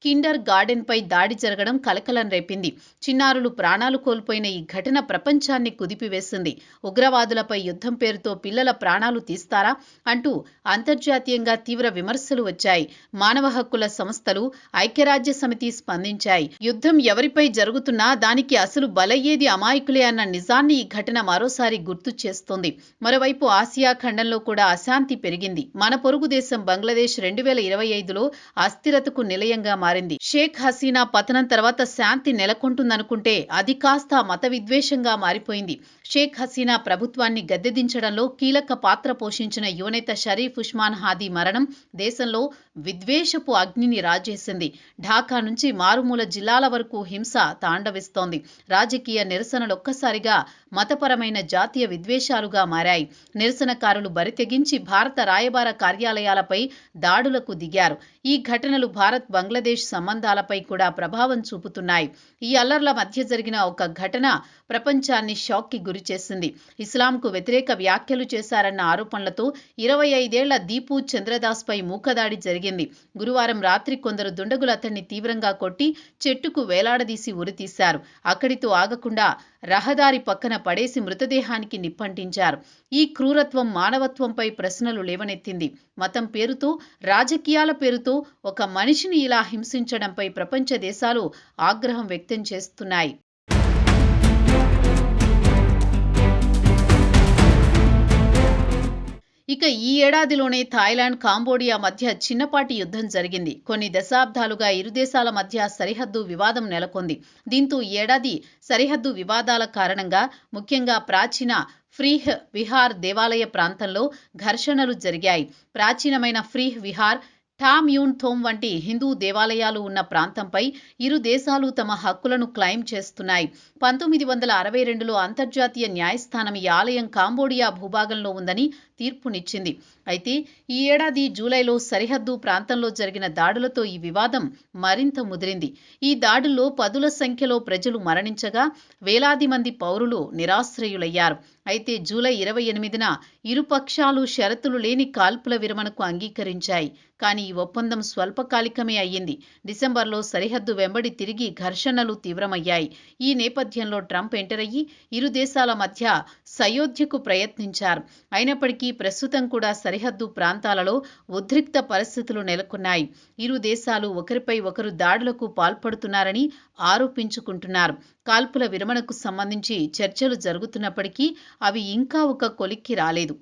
కిండర్ గార్డెన్ పై దాడి జరగడం కలకలం రేపింది. చిన్నారులు ప్రాణాలు కోల్పోయిన ఈ ఘటన ప్రపంచాన్ని కుదిపివేసింది. ఉగ్రవాదులపై యుద్ధం పేరుతో పిల్లల ప్రాణాలు తీస్తారా అంటూ అంతర్జాతీయంగా తీవ్ర విమర్శలు వచ్చాయి. మానవ హక్కుల సంస్థలు, ఐక్యరాజ్య సమితి స్పందించాయి. యుద్ధం ఎవరిపై జరుగుతున్నా దానికి అసలు బలయ్యేది అమాయకులే అన్న నిజాన్ని ఈ ఘటన మరోసారి గుర్తు చేస్తోంది. మరోవైపు ఆసియా ఖండంలో కూడా అశాంతి పెరిగింది. మన పొరుగు దేశం బంగ్లాదేశ్ 2025లో అస్థిరతకు నిలయంగా మారింది. షేక్ హసీనా పతనం తర్వాత శాంతి నెలకొంటుందనుకుంటే అది కాస్త మత విద్వేషంగా మారిపోయింది. షేక్ హసీనా ప్రభుత్వాన్ని గద్దెదించడంలో కీలక పాత్ర పోషించిన యువనేత షరీఫ్ ఉస్మాన్ హాదీ మరణం దేశంలో విద్వేషపు అగ్నిని రాజేసింది. ఢాకా నుంచి మారుమూల జిల్లాల వరకు హింస తాండవిస్తోంది. రాజకీయ నిరసనలొక్కసారిగా మతపరమైన జాతీయ విద్వేషాలుగా మారాయి. నిరసనకారులు బరితెగించి భారత రాయబార కార్యాలయాలపై దాడులకు దిగారు. ఈ ఘటనలు భారత్ బంగ్లాదేశ్ సంబంధాలపై కూడా ప్రభావం చూపుతున్నాయి. ఈ అల్లర్ల మధ్య జరిగిన ఒక ఘటన ప్రపంచాన్ని షాక్కి గురిచేసింది. ఇస్లాంకు వ్యతిరేక వ్యాఖ్యలు చేశారన్న ఆరోపణలతో 25 ఏళ్ల దీపు చంద్రదాస్ పై మూకదాడి జరిగింది. గురువారం రాత్రి కొందరు దుండగులు అతన్ని తీవ్రంగా కొట్టి చెట్టుకు వేలాడదీసి ఉరితీశారు. అక్కడితో ఆగకుండా రహదారి పక్కన పడేసి మృతదేహానికి నిప్పంటించారు. ఈ క్రూరత్వం మానవత్వంపై ప్రశ్నలు లేవనెత్తింది. మతం పేరుతో, రాజకీయాల పేరుతో ఒక మనిషిని ఇలా హింసించడంపై ప్రపంచ దేశాలు ఆగ్రహం వ్యక్తం చేస్తున్నాయి. ఇక ఈ ఏడాదిలోనే థాయిలాండ్, కాంబోడియా మధ్య చిన్నపాటి యుద్ధం జరిగింది. కొన్ని దశాబ్దాలుగా ఇరు దేశాల మధ్య సరిహద్దు వివాదం నెలకొంది. దీంతో ఈ ఏడాది సరిహద్దు వివాదాల కారణంగా ముఖ్యంగా ప్రాచీన ఫ్రీహ్ విహార్ దేవాలయ ప్రాంతంలో ఘర్షణలు జరిగాయి. ప్రాచీనమైన ఫ్రీహ్ విహార్, టామ్ యూన్ థోమ్ వంటి హిందూ దేవాలయాలు ఉన్న ప్రాంతంపై ఇరు దేశాలు తమ హక్కులను క్లెయిమ్ చేస్తున్నాయి. 1962లో అంతర్జాతీయ న్యాయస్థానం ఈ ఆలయం కాంబోడియా భూభాగంలో ఉందని తీర్పునిచ్చింది. అయితే ఈ ఏడాది జూలైలో సరిహద్దు ప్రాంతంలో జరిగిన దాడులతో ఈ వివాదం మరింత ముదిరింది. ఈ దాడుల్లో పదుల సంఖ్యలో ప్రజలు మరణించగా వేలాది మంది పౌరులు నిరాశ్రయులయ్యారు. అయితే జూలై 28న ఇరుపక్షాలు షరతులు లేని కాల్పుల విరమణకు అంగీకరించాయి. కానీ ఈ ఒప్పందం స్వల్పకాలికమే అయ్యింది. డిసెంబర్లో సరిహద్దు వెంబడి తిరిగి ఘర్షణలు తీవ్రమయ్యాయి. ఈ నేపథ్యంలో ట్రంప్ ఎంటర్ అయ్యి ఇరు దేశాల మధ్య సయోధ్యకు ప్రయత్నించారు. అయినప్పటికీ ప్రస్తుతం కూడా సరిహద్దు ప్రాంతాలలో ఉద్రిక్త పరిస్థితులు నెలకొన్నాయి. ఇరు దేశాలు ఒకరిపై ఒకరు దాడులకు పాల్పడుతున్నారని ఆరోపించుకుంటున్నారు. కాల్పుల విరమణకు సంబంధించి చర్చలు జరుగుతున్నప్పటికీ అవి ఇంకా ఒక కొలిక్కి రాలేదు.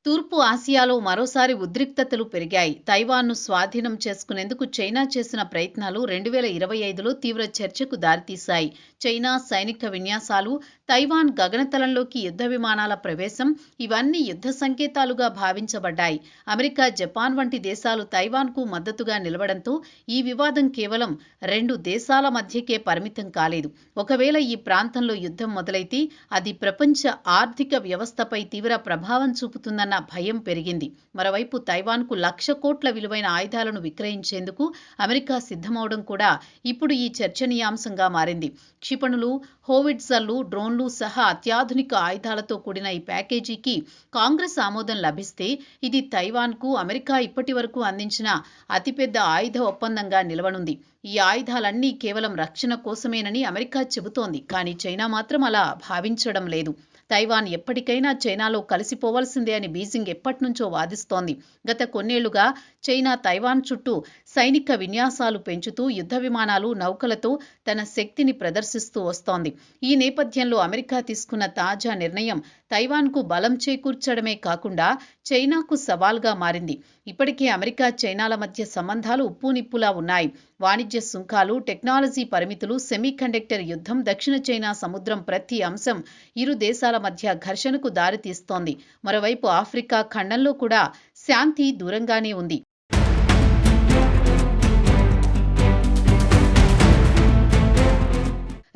తూర్పు ఆసియాలో మరోసారి ఉద్రిక్తతలు పెరిగాయి. తైవాన్ను స్వాధీనం చేసుకునేందుకు చైనా చేసిన ప్రయత్నాలు 2025లో తీవ్ర చర్చకు దారితీశాయి. చైనా సైనిక విన్యాసాలు, తైవాన్ గగనతలంలోకి యుద్ధ విమానాల ప్రవేశం ఇవన్నీ యుద్ధ సంకేతాలుగా భావించబడ్డాయి. అమెరికా, జపాన్ వంటి దేశాలు తైవాన్కు మద్దతుగా నిలవడంతో ఈ వివాదం కేవలం 2 దేశాల మధ్యకే పరిమితం కాలేదు. ఒకవేళ ఈ ప్రాంతంలో యుద్ధం మొదలైతే అది ప్రపంచ ఆర్థిక వ్యవస్థపై తీవ్ర ప్రభావం చూపుతుందన్న భయం పెరిగింది. మరోవైపు తైవాన్కు 1,00,000 కోట్ల విలువైన ఆయుధాలను విక్రయించేందుకు అమెరికా సిద్ధమవడం కూడా ఇప్పుడు ఈ చర్చనీయాంశంగా మారింది. క్షిపణులు, హోవిట్జర్లు, డ్రోన్లు సహా అత్యాధునిక ఆయుధాలతో కూడిన ఈ ప్యాకేజీకి కాంగ్రెస్ ఆమోదం లభిస్తే ఇది తైవాన్కు అమెరికా ఇప్పటి వరకు అందించిన అతిపెద్ద ఆయుధ ఒప్పందంగా నిలవనుంది. ఈ ఆయుధాలన్నీ కేవలం రక్షణ కోసమేనని అమెరికా చెబుతోంది. కానీ చైనా మాత్రం అలా భావించడం లేదు. తైవాన్ ఎప్పటికైనా చైనాలో కలిసిపోవాల్సిందే అని బీజింగ్ ఎప్పటినుంచో వాదిస్తోంది. గత కొన్నేళ్లుగా చైనా తైవాన్ చుట్టూ సైనిక విన్యాసాలు పెంచుతూ యుద్ధ విమానాలు, నౌకలతో తన శక్తిని ప్రదర్శిస్తూ వస్తోంది. ఈ నేపథ్యంలో అమెరికా తీసుకున్న తాజా నిర్ణయం తైవాన్కు బలం చేకూర్చడమే కాకుండా చైనాకు సవాల్గా మారింది. ఇప్పటికే అమెరికా, చైనాల మధ్య సంబంధాలు ఉప్పునిప్పులా ఉన్నాయి. వాణిజ్య సుంకాలు, టెక్నాలజీ పరిమితులు, సెమీకండక్టర్ యుద్ధం, దక్షిణ చైనా సముద్రం ప్రతి అంశం ఇరు దేశాల మధ్య ఘర్షణకు దారితీస్తోంది. మరోవైపు ఆఫ్రికా ఖండంలో కూడా శాంతి దూరంగానే ఉంది.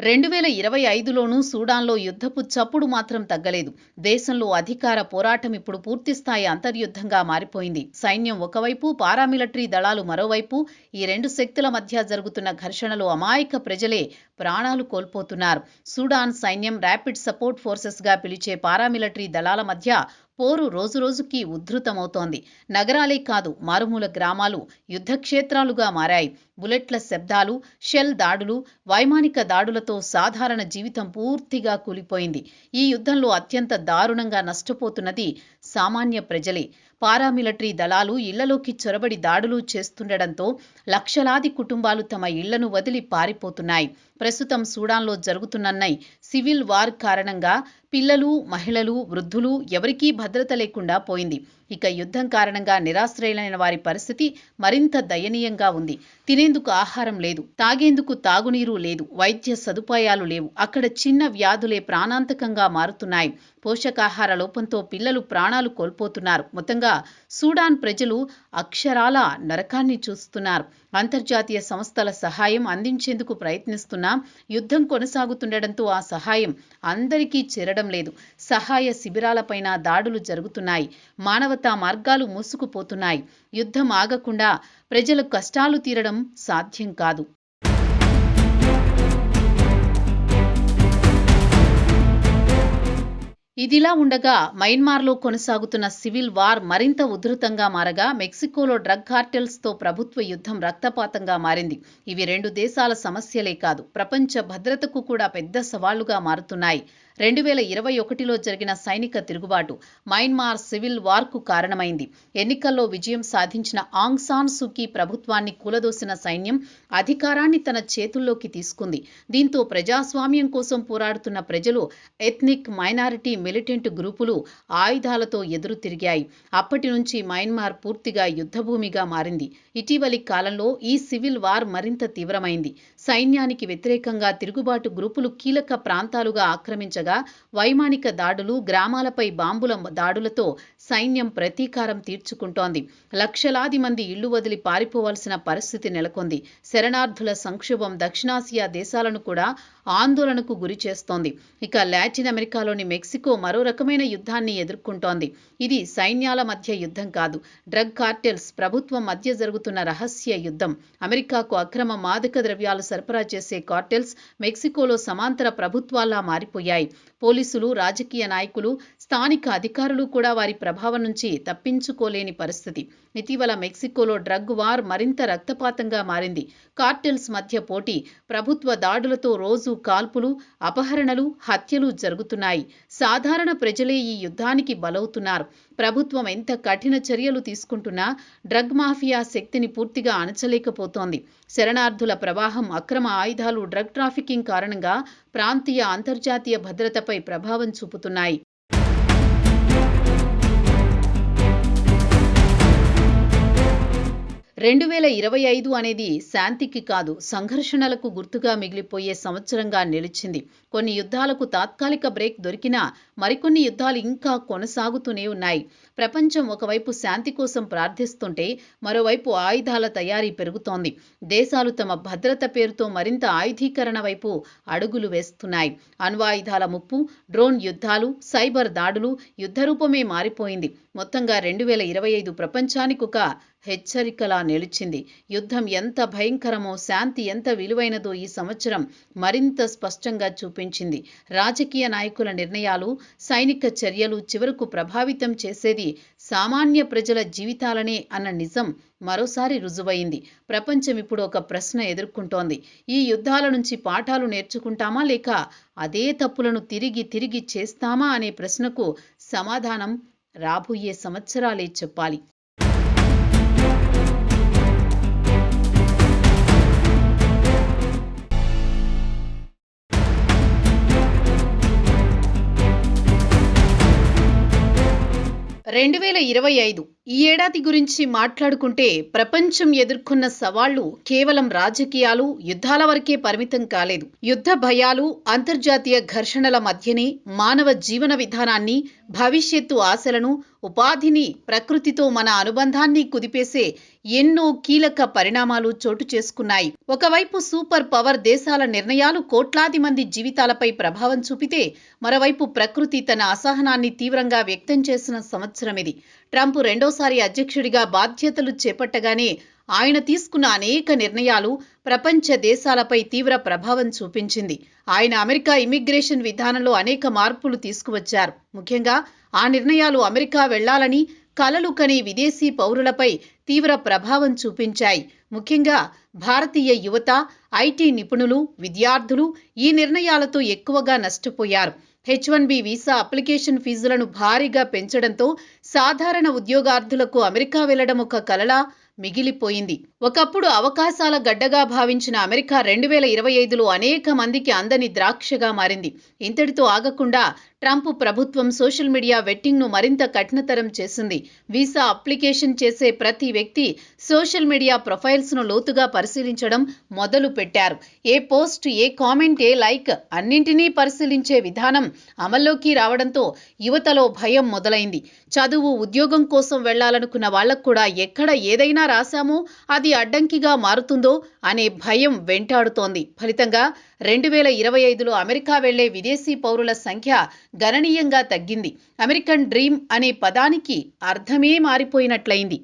2025లోనూ సూడాన్లో యుద్ధపు చప్పుడు మాత్రం తగ్గలేదు. దేశంలో అధికార పోరాటం ఇప్పుడు పూర్తిస్థాయి అంతర్యుద్ధంగా మారిపోయింది. సైన్యం ఒకవైపు, పారామిలిటరీ దళాలు మరోవైపు. ఈ 2 శక్తుల మధ్య జరుగుతున్న ఘర్షణలో అమాయక ప్రజలే ప్రాణాలు కోల్పోతున్నారు. సూడాన్ సైన్యం, ర్యాపిడ్ సపోర్ట్ ఫోర్సెస్గా పిలిచే పారామిలిటరీ దళాల మధ్య పోరు రోజురోజుకి ఉధృతమవుతోంది. నగరాలే కాదు, మారుమూల గ్రామాలు యుద్ధక్షేత్రాలుగా మారాయి. బుల్లెట్ల శబ్దాలు, షెల్ దాడులు, వైమానిక దాడులతో సాధారణ జీవితం పూర్తిగా కూలిపోయింది. ఈ యుద్ధంలో అత్యంత దారుణంగా నష్టపోతున్నది సామాన్య ప్రజలే. పారామిలిటరీ దళాలు ఇళ్లలోకి చొరబడి దాడులు చేస్తుండటంతో లక్షలాది కుటుంబాలు తమ ఇళ్లను వదిలి పారిపోతున్నాయి. ప్రస్తుతం సూడాన్లో జరుగుతున్న సివిల్ వార్ కారణంగా పిల్లలు, మహిళలు, వృద్ధులు ఎవరికీ భద్రత లేకుండా పోయింది. ఇక యుద్ధం కారణంగా నిరాశ్రయులైన వారి పరిస్థితి మరింత దయనీయంగా ఉంది. తినేందుకు ఆహారం లేదు, తాగేందుకు తాగునీరు లేదు, వైద్య సదుపాయాలు లేవు. అక్కడ చిన్న వ్యాధులే ప్రాణాంతకంగా మారుతున్నాయి. పోషకాహార లోపంతో పిల్లలు ప్రాణాలు కోల్పోతున్నారు. మొత్తంగా సూడాన్ ప్రజలు అక్షరాల నరకాన్ని చూస్తున్నారు. అంతర్జాతీయ సంస్థల సహాయం అందించేందుకు ప్రయత్నిస్తున్నా యుద్ధం కొనసాగుతుండటంతో ఆ సహాయం అందరికీ చేరడం లేదు. సహాయ శిబిరాలపైన దాడులు జరుగుతున్నాయి. మానవతా మార్గాలు మూసుకుపోతున్నాయి. యుద్ధం ఆగకుండా ప్రజల కష్టాలు తీరడం సాధ్యం కాదు. ఇదిలా ఉండగా మయన్మార్లో కొనసాగుతున్న సివిల్ వార్ మరింత ఉధృతంగా మారగా మెక్సికోలో డ్రగ్ కార్టెల్స్తో ప్రభుత్వ యుద్ధం రక్తపాతంగా మారింది. ఇవి 2 దేశాల సమస్యలే కాదు, ప్రపంచ భద్రతకు కూడా పెద్ద సవాళ్లుగా మారుతున్నాయి. 2021లో జరిగిన సైనిక తిరుగుబాటు మయన్మార్ సివిల్ వార్కు కారణమైంది. ఎన్నికల్లో విజయం సాధించిన ఆంగ్ సాన్ సూకీ ప్రభుత్వాన్ని కూలదోసిన సైన్యం అధికారాన్ని తన చేతుల్లోకి తీసుకుంది. దీంతో ప్రజాస్వామ్యం కోసం పోరాడుతున్న ప్రజలు, ఎథ్నిక్ మైనారిటీ మిలిటెంట్ గ్రూపులు ఆయుధాలతో ఎదురు తిరిగాయి. అప్పటి నుంచి మయన్మార్ పూర్తిగా యుద్ధభూమిగా మారింది. ఇటీవలి కాలంలో ఈ సివిల్ వార్ మరింత తీవ్రమైంది. సైన్యానికి వ్యతిరేకంగా తిరుగుబాటు గ్రూపులు కీలక ప్రాంతాలుగా ఆక్రమించగా వైమానిక దాడులు, గ్రామాలపై బాంబుల దాడులతో సైన్యం ప్రతీకారం తీర్చుకుంటోంది. లక్షలాది మంది ఇళ్లు వదిలి పారిపోవాల్సిన పరిస్థితి నెలకొంది. శరణార్థుల సంక్షోభం దక్షిణాసియా దేశాలను కూడా ఆందోళనకు గురి చేస్తోంది. ఇక లాటిన్ అమెరికాలోని మెక్సికో మరో రకమైన యుద్ధాన్ని ఎదుర్కొంటోంది. ఇది సైన్యాల మధ్య యుద్ధం కాదు, డ్రగ్ కార్టెల్స్ ప్రభుత్వం మధ్య జరుగుతున్న రహస్య యుద్ధం. అమెరికాకు అక్రమ మాదక ద్రవ్యాలు సరఫరా చేసే కార్టెల్స్ మెక్సికోలో సమాంతర ప్రభుత్వాల్లా మారిపోయాయి. పోలీసులు, రాజకీయ నాయకులు, స్థానిక అధికారులు కూడా వారి ప్రభావం నుంచి తప్పించుకోలేని పరిస్థితి. ఇటీవల మెక్సికోలో డ్రగ్ వార్ మరింత రక్తపాతంగా మారింది. కార్టెల్స్ మధ్య పోటీ, ప్రభుత్వ దాడులతో రోజు కాల్పులు, అపహరణలు, హత్యలు జరుగుతున్నాయి. సాధారణ ప్రజలే ఈ యుద్ధానికి బలవుతున్నారు. ప్రభుత్వం ఎంత కఠిన చర్యలు తీసుకుంటున్నా డ్రగ్ మాఫియా శక్తిని పూర్తిగా అణచలేకపోతోంది. శరణార్థుల ప్రవాహం, అక్రమ ఆయుధాలు, డ్రగ్ ట్రాఫికింగ్ కారణంగా ప్రాంతీయ, అంతర్జాతీయ భద్రతపై ప్రభావం చూపుతున్నాయి. 2025 అనేది శాంతికి కాదు, సంఘర్షణలకు గుర్తుగా మిగిలిపోయే సంవత్సరంగా నిలిచింది. కొన్ని యుద్ధాలకు తాత్కాలిక బ్రేక్ దొరికినా మరికొన్ని యుద్ధాలు ఇంకా కొనసాగుతూనే ఉన్నాయి. ప్రపంచం ఒకవైపు శాంతి కోసం ప్రార్థిస్తుంటే మరోవైపు ఆయుధాల తయారీ పెరుగుతోంది. దేశాలు తమ భద్రత పేరుతో మరింత ఆయుధీకరణ వైపు అడుగులు వేస్తున్నాయి. అణ్వాయుధాల ముప్పు, డ్రోన్ యుద్ధాలు, సైబర్ దాడులు యుద్ధరూపమే మారిపోయింది. మొత్తంగా 2025 ప్రపంచానికి ఒక హెచ్చరికలా నిలిచింది. యుద్ధం ఎంత భయంకరమో, శాంతి ఎంత విలువైనదో ఈ సంవత్సరం మరింత స్పష్టంగా చూపించింది. రాజకీయ నాయకుల నిర్ణయాలు, సైనిక చర్యలు చివరకు ప్రభావితం చేసేది సామాన్య ప్రజల జీవితాలనే అన్న నిజం మరోసారి రుజువైంది. ప్రపంచం ఇప్పుడు ఒక ప్రశ్న ఎదుర్కొంటోంది. ఈ యుద్ధాల నుంచి పాఠాలు నేర్చుకుంటామా, లేక అదే తప్పులను తిరిగి తిరిగి చేస్తామా అనే ప్రశ్నకు సమాధానం రాబోయే సంవత్సరాలే చెప్పాలి. రెండు 2025 ఈ ఏడాది గురించి మాట్లాడుకుంటే ప్రపంచం ఎదుర్కొన్న సవాళ్లు కేవలం రాజకీయాలు, యుద్ధాల వరకే పరిమితం కాలేదు. యుద్ధ భయాలు, అంతర్జాతీయ ఘర్షణల మధ్యనే మానవ జీవన విధానాన్ని, భవిష్యత్తు ఆశలను, ఉపాధిని, ప్రకృతితో మన అనుబంధాన్ని కుదిపేసే ఎన్నో కీలక పరిణామాలు చోటు చేసుకున్నాయి. ఒకవైపు సూపర్ పవర్ దేశాల నిర్ణయాలు కోట్లాది మంది జీవితాలపై ప్రభావం చూపితే, మరోవైపు ప్రకృతి తన అసహనాన్ని తీవ్రంగా వ్యక్తం చేసిన సంవత్సరం ఇది. ట్రంప్ రెండోసారి అధ్యక్షుడిగా బాధ్యతలు చేపట్టగానే ఆయన తీసుకున్న అనేక నిర్ణయాలు ప్రపంచ దేశాలపై తీవ్ర ప్రభావం చూపించింది. ఆయన అమెరికా ఇమిగ్రేషన్ విధానంలో అనేక మార్పులు తీసుకువచ్చారు. ముఖ్యంగా ఆ నిర్ణయాలు అమెరికా వెళ్లాలని కలలు కనే విదేశీ పౌరులపై తీవ్ర ప్రభావం చూపించాయి. ముఖ్యంగా భారతీయ యువత, ఐటీ నిపుణులు, విద్యార్థులు ఈ నిర్ణయాలతో ఎక్కువగా నష్టపోయారు. H-1B వీసా అప్లికేషన్ ఫీజులను భారీగా పెంచడంతో సాధారణ ఉద్యోగార్థులకు అమెరికా వెళ్లడం ఒక కలలా మిగిలిపోయింది. ఒకప్పుడు అవకాశాల గడ్డగా భావించిన అమెరికా 2025లో అనేక మందికి అందని ద్రాక్షగా మారింది. ఇంతటితో ఆగకుండా ట్రంప్ ప్రభుత్వం సోషల్ మీడియా వెట్టింగ్ను మరింత కఠినతరం చేసింది. వీసా అప్లికేషన్ చేసే ప్రతి వ్యక్తి సోషల్ మీడియా ప్రొఫైల్స్ను లోతుగా పరిశీలించడం మొదలు పెట్టారు. ఏ పోస్ట్, ఏ కామెంట్, ఏ లైక్ అన్నింటినీ పరిశీలించే విధానం అమల్లోకి రావడంతో యువతలో భయం మొదలైంది. చదువు, ఉద్యోగం కోసం వెళ్లాలనుకున్న వాళ్లకు కూడా ఎక్కడ ఏదైనా రాశామో అది అడ్డంకిగా మారుతుందో అనే భయం వెంటాడుతోంది. ఫలితంగా 2025లో అమెరికా వెళ్లే విదేశీ పౌరుల సంఖ్య గణనీయంగా తగ్గింది. అమెరికన్ డ్రీమ్ అనే పదానికి అర్థమే మారిపోయినట్లయింది.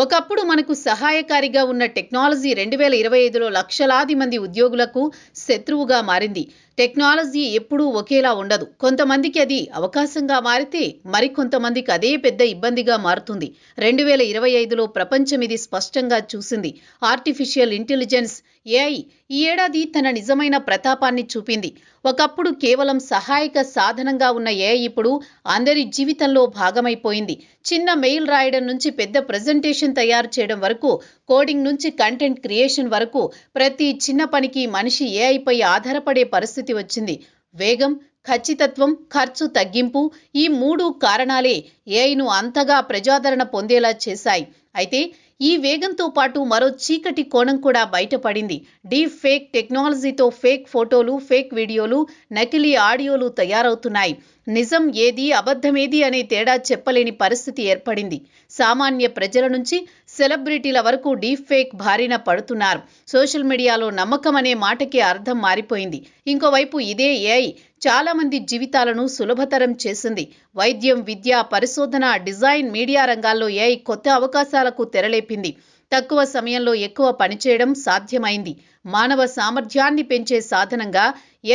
ఒకప్పుడు మనకు సహాయకారిగా ఉన్న టెక్నాలజీ 2025లో లక్షలాది మంది ఉద్యోగులకు శత్రువుగా మారింది. టెక్నాలజీ ఎప్పుడూ ఒకేలా ఉండదు. కొంతమందికి అది అవకాశంగా మారితే మరికొంతమందికి అదే పెద్ద ఇబ్బందిగా మారుతుంది. 2025లో ప్రపంచం ఇది స్పష్టంగా చూసింది. ఆర్టిఫిషియల్ ఇంటెలిజెన్స్, AI ఈ ఏడాది తన నిజమైన ప్రతాపాన్ని చూపింది. ఒకప్పుడు కేవలం సహాయక సాధనంగా ఉన్న AI ఇప్పుడు అందరి జీవితంలో భాగమైపోయింది. చిన్న మెయిల్ రాయడం నుంచి పెద్ద ప్రెజెంటేషన్ తయారు చేయడం వరకు, కోడింగ్ నుంచి కంటెంట్ క్రియేషన్ వరకు ప్రతి చిన్న పనికి మనిషి AI పై ఆధారపడే పరిస్థితి వచ్చింది. వేగం, ఖచ్చితత్వం, ఖర్చు తగ్గింపు ఈ 3 కారణాలే AIను అంతగా ప్రజాదరణ పొందేలా చేశాయి. అయితే ఈ వేగంతో పాటు మరో చీకటి కోణం కూడా బయటపడింది. డీప్ ఫేక్ టెక్నాలజీతో ఫేక్ ఫోటోలు, ఫేక్ వీడియోలు, నకిలీ ఆడియోలు తయారవుతున్నాయి. నిజం ఏది, అబద్ధమేది అనే తేడా చెప్పలేని పరిస్థితి ఏర్పడింది. సామాన్య ప్రజల నుంచి సెలబ్రిటీల వరకు డీప్ ఫేక్ బారిన పడుతున్నారు. సోషల్ మీడియాలో నమ్మకం అనే మాటకి అర్థం మారిపోయింది. ఇంకోవైపు ఇదే ఏఐ చాలా మంది జీవితాలను సులభతరం చేసింది. వైద్యం, విద్య, పరిశోధన, డిజైన్, మీడియా రంగాల్లో ఏఐ కొత్త అవకాశాలకు తెరలేపింది. తక్కువ సమయంలో ఎక్కువ పనిచేయడం సాధ్యమైంది. మానవ సామర్థ్యాన్ని పెంచే సాధనంగా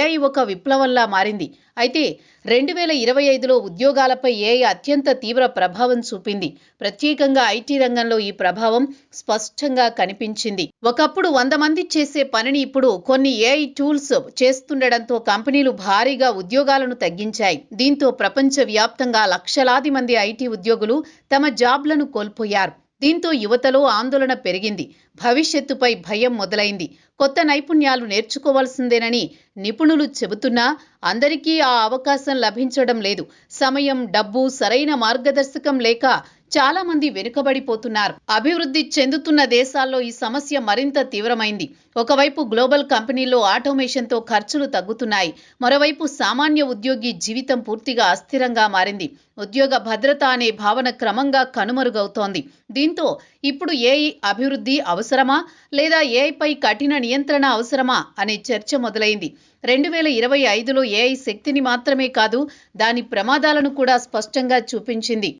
ఏఐ ఒక విప్లవంలా మారింది. అయితే 2025లో ఉద్యోగాలపై ఏఐ అత్యంత తీవ్ర ప్రభావం చూపింది. ప్రత్యేకంగా ఐటీ రంగంలో ఈ ప్రభావం స్పష్టంగా కనిపించింది. ఒకప్పుడు 100 మంది చేసే పనిని ఇప్పుడు కొన్ని ఏఐ టూల్స్ చేస్తుండడంతో కంపెనీలు భారీగా ఉద్యోగాలను తగ్గించాయి. దీంతో ప్రపంచవ్యాప్తంగా లక్షలాది మంది ఐటీ ఉద్యోగులు తమ జాబ్లను కోల్పోయారు. దీంతో యువతలో ఆందోళన పెరిగింది. భవిష్యత్తుపై భయం మొదలైంది. కొత్త నైపుణ్యాలు నేర్చుకోవాల్సిందేనని నిపుణులు చెబుతున్నా అందరికీ ఆ అవకాశం లభించడం లేదు. సమయం, డబ్బు, సరైన మార్గదర్శకం లేక చాలా మంది వెనుకబడిపోతున్నారు. అభివృద్ధి చెందుతున్న దేశాల్లో ఈ సమస్య మరింత తీవ్రమైంది. ఒకవైపు గ్లోబల్ కంపెనీల్లో ఆటోమేషన్తో ఖర్చులు తగ్గుతున్నాయి. మరోవైపు సామాన్య ఉద్యోగి జీవితం పూర్తిగా అస్థిరంగా మారింది. ఉద్యోగ భద్రత అనే భావన క్రమంగా కనుమరుగవుతోంది. దీంతో ఇప్పుడు ఏఐ అభివృద్ధి అవసరమా లేదా ఏఐపై కఠిన నియంత్రణ అవసరమా అనే చర్చ మొదలైంది. 2025లో ఏఐ శక్తిని మాత్రమే కాదు, దాని ప్రమాదాలను కూడా స్పష్టంగా చూపించింది.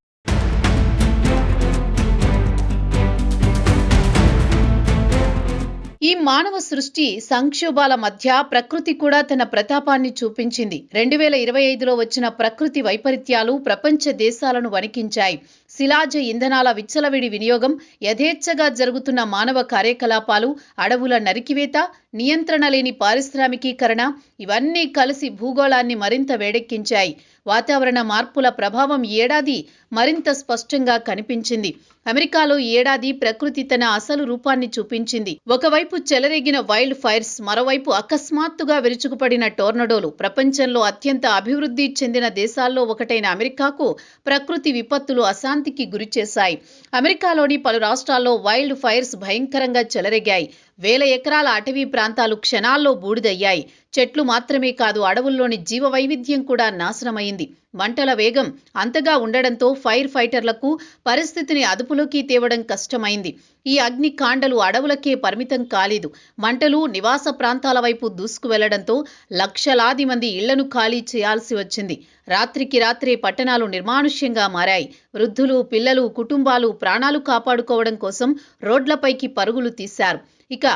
ఈ మానవ సృష్టి సంక్షోభాల మధ్య ప్రకృతి కూడా తన ప్రతాపాన్ని చూపించింది. 2025లో వచ్చిన ప్రకృతి వైపరీత్యాలు ప్రపంచ దేశాలను వణికించాయి. శిలాజ ఇంధనాల విచ్చలవిడి వినియోగం, యథేచ్ఛగా జరుగుతున్న మానవ కార్యకలాపాలు, అడవుల నరికివేత, నియంత్రణ లేని పారిశ్రామికీకరణ ఇవన్నీ కలిసి భూగోళాన్ని మరింత వేడెక్కించాయి. వాతావరణ మార్పుల ప్రభావం ఈ ఏడాది మరింత స్పష్టంగా కనిపించింది. అమెరికాలో ఈ ఏడాది ప్రకృతి తన అసలు రూపాన్ని చూపించింది. ఒకవైపు చెలరేగిన వైల్డ్ ఫైర్స్, మరోవైపు అకస్మాత్తుగా విరుచుకుపడిన టోర్నడోలు. ప్రపంచంలో అత్యంత అభివృద్ధి చెందిన దేశాల్లో ఒకటైన అమెరికాకు ప్రకృతి విపత్తులు అశాంతికి గురిచేశాయి. అమెరికాలోని పలు రాష్ట్రాల్లో వైల్డ్ ఫైర్స్ భయంకరంగా చెలరేగాయి. వేల ఎకరాల అటవీ ప్రాంతాలు క్షణాల్లో బూడిదయ్యాయి. చెట్లు మాత్రమే కాదు, అడవుల్లోని జీవ వైవిధ్యం కూడా నాశనమైంది. మంటల వేగం అంతగా ఉండడంతో ఫైర్ ఫైటర్లకు పరిస్థితిని అదుపులోకి తేవడం కష్టమైంది. ఈ అగ్ని కాండలు అడవులకే పరిమితం కాలేదు. మంటలు నివాస ప్రాంతాల వైపు దూసుకువెళ్లడంతో లక్షలాది మంది ఇళ్లను ఖాళీ చేయాల్సి వచ్చింది. రాత్రికి రాత్రే పట్టణాలు నిర్మానుష్యంగా మారాయి. వృద్ధులు, పిల్లలు, కుటుంబాలు ప్రాణాలు కాపాడుకోవడం కోసం రోడ్లపైకి పరుగులు తీశారు. ఇక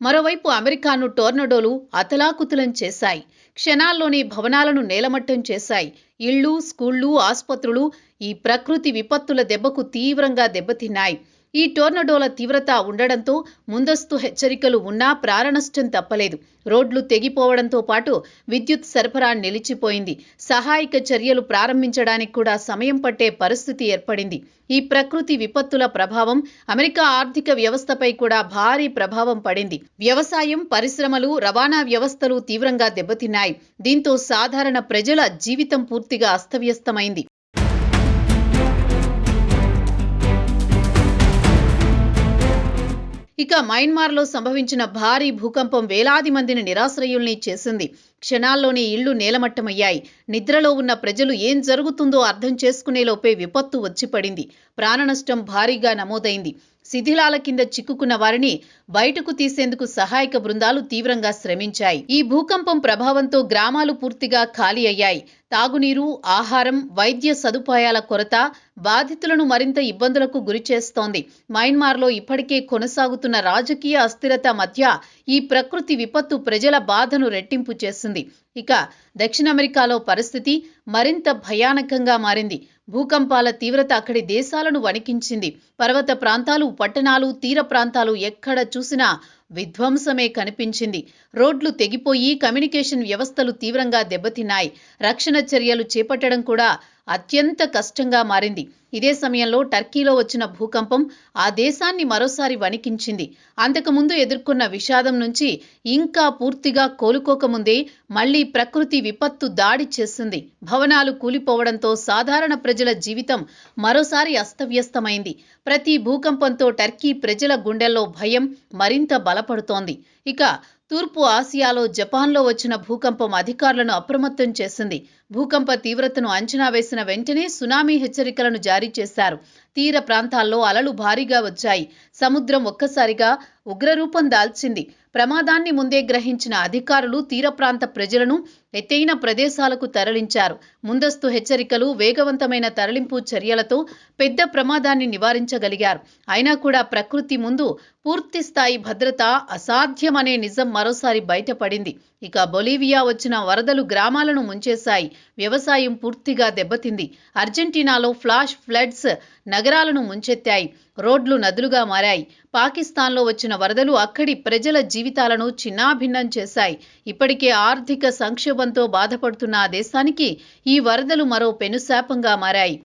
మరోవైపు అమెరికాను టోర్నడోలు అతలాకుతలం చేశాయి. క్షణాల్లోనే భవనాలను నేలమట్టం చేశాయి. ఇళ్లు, స్కూళ్లు, ఆస్పత్రులు ఈ ప్రకృతి విపత్తుల దెబ్బకు తీవ్రంగా దెబ్బతిన్నాయి. ఈ టోర్నడోల తీవ్రత ఉండడంతో ముందస్తు హెచ్చరికలు ఉన్నా ప్రాణనష్టం తప్పలేదు. రోడ్లు తెగిపోవడంతో పాటు విద్యుత్ సరఫరా నిలిచిపోయింది. సహాయక చర్యలు ప్రారంభించడానికి కూడా సమయం పట్టే పరిస్థితి ఏర్పడింది. ఈ ప్రకృతి విపత్తుల ప్రభావం అమెరికా ఆర్థిక వ్యవస్థపై కూడా భారీ ప్రభావం పడింది. వ్యవసాయం, పరిశ్రమలు, రవాణా వ్యవస్థలు తీవ్రంగా దెబ్బతిన్నాయి. దీంతో సాధారణ ప్రజల జీవితం పూర్తిగా అస్తవ్యస్తమైంది. ఇక మయన్మార్లో సంభవించిన భారీ భూకంపం వేలాది మందిని నిరాశ్రయుల్ని చేసింది. క్షణాల్లోనే ఇళ్లు నేలమట్టమయ్యాయి. నిద్రలో ఉన్న ప్రజలు ఏం జరుగుతుందో అర్థం చేసుకునేలోపే విపత్తు వచ్చిపడింది. ప్రాణనష్టం భారీగా నమోదైంది. శిథిలాల కింద చిక్కుకున్న వారిని బయటకు తీసేందుకు సహాయక బృందాలు తీవ్రంగా శ్రమించాయి. ఈ భూకంపం ప్రభావంతో గ్రామాలు పూర్తిగా ఖాళీ అయ్యాయి. తాగునీరు, ఆహారం, వైద్య సదుపాయాల కొరత బాధితులను మరింత ఇబ్బందులకు గురిచేస్తోంది. మయన్మార్లో ఇప్పటికే కొనసాగుతున్న రాజకీయ అస్థిరత మధ్య ఈ ప్రకృతి విపత్తు ప్రజల బాధను రెట్టింపు చేసింది. ఇక దక్షిణ అమెరికాలో పరిస్థితి మరింత భయానకంగా మారింది. భూకంపాల తీవ్రత అక్కడి దేశాలను వణికించింది. పర్వత ప్రాంతాలు, పట్టణాలు, తీర ప్రాంతాలు ఎక్కడ చూసినా విధ్వంసమే కనిపించింది. రోడ్లు తెగిపోయి కమ్యూనికేషన్ వ్యవస్థలు తీవ్రంగా దెబ్బతిన్నాయి. రక్షణ చర్యలు చేపట్టడం కూడా అత్యంత కష్టంగా మారింది. ఇదే సమయంలో టర్కీలో వచ్చిన భూకంపం ఆ దేశాన్ని మరోసారి వణికించింది. అంతకుముందు ఎదుర్కొన్న విషాదం నుంచి ఇంకా పూర్తిగా కోలుకోకముందే మళ్లీ ప్రకృతి విపత్తు దాడి చేసింది. భవనాలు కూలిపోవడంతో సాధారణ ప్రజల జీవితం మరోసారి అస్తవ్యస్తమైంది. ప్రతి భూకంపంతో టర్కీ ప్రజల గుండెల్లో భయం మరింత బలపడుతోంది. ఇక తూర్పు ఆసియాలో జపాన్లో వచ్చిన భూకంపం అధికారులను అప్రమత్తం చేసింది. భూకంప తీవ్రతను అంచనా వేసిన వెంటనే సునామీ హెచ్చరికలను జారీ చేశారు. తీర ప్రాంతాల్లో అలలు భారీగా వచ్చాయి. సముద్రం ఒక్కసారిగా ఉగ్రరూపం దాల్చింది. ప్రమాదాన్ని ముందే గ్రహించిన అధికారులు తీర ప్రాంత ప్రజలను ఎత్తైన ప్రదేశాలకు తరలించారు. ముందస్తు హెచ్చరికలు, వేగవంతమైన తరలింపు చర్యలతో పెద్ద ప్రమాదాన్ని నివారించగలిగారు. అయినా కూడా ప్రకృతి ముందు పూర్తి స్థాయి భద్రత అసాధ్యమనే నిజం మరోసారి బయటపడింది. ఇక బొలీవియా వచ్చిన వరదలు గ్రామాలను ముంచేశాయి. వ్యవసాయం పూర్తిగా దెబ్బతింది. అర్జెంటీనాలో ఫ్లాష్ ఫ్లడ్స్ నగరాలను ముంచెత్తాయి. రోడ్లు నదులుగా మారాయి. పాకిస్తాన్లో వచ్చిన వరదలు అక్కడి ప్రజల జీవితాలను చిన్నాభిన్నం చేశాయి. ఇప్పటికే ఆర్థిక సంక్షోభంతో బాధపడుతున్న ఆ దేశానికి ఈ వరదలు మరో పెనుశాపంగా మారాయి.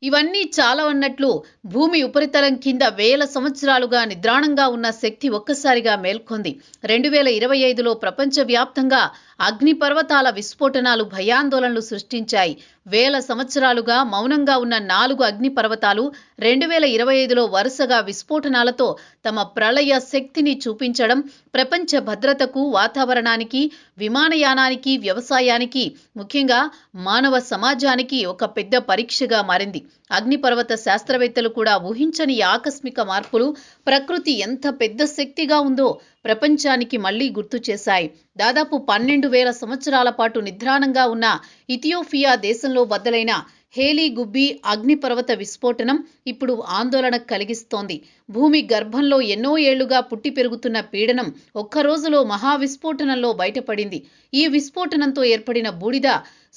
ఇవన్నీ చాలా అన్నట్లు భూమి ఉపరితలం కింద వేల సంవత్సరాలుగా నిద్రాణంగా ఉన్న శక్తి ఒక్కసారిగా మేల్కొంది. 2025లో ప్రపంచవ్యాప్తంగా అగ్నిపర్వతాల విస్ఫోటనాలు భయాందోళనలు సృష్టించాయి. వేల సంవత్సరాలుగా మౌనంగా ఉన్న 4 అగ్నిపర్వతాలు 2025లో వరుసగా విస్ఫోటనాలతో తమ ప్రళయ శక్తిని చూపించడం ప్రపంచ భద్రతకు, వాతావరణానికి, విమానయానానికి, వ్యవసాయానికి, ముఖ్యంగా మానవ సమాజానికి ఒక పెద్ద పరీక్షగా మారింది. అగ్నిపర్వత శాస్త్రవేత్తలు కూడా ఊహించని ఆకస్మిక మార్పులు ప్రకృతి ఎంత పెద్ద శక్తిగా ఉందో ప్రపంచానికి మళ్లీ గుర్తు చేశాయి. దాదాపు 12,000 సంవత్సరాల పాటు నిద్రాణంగా ఉన్న ఇథియోపియా దేశంలో బద్దలైన హేలీ గుబ్బి అగ్నిపర్వత విస్ఫోటనం ఇప్పుడు ఆందోళన కలిగిస్తోంది. భూమి గర్భంలో ఎన్నో ఏళ్లుగా పుట్టి పెరుగుతున్న పీడనం ఒక్కరోజులో మహావిస్ఫోటనంలో బయటపడింది. ఈ విస్ఫోటనంతో ఏర్పడిన బూడిద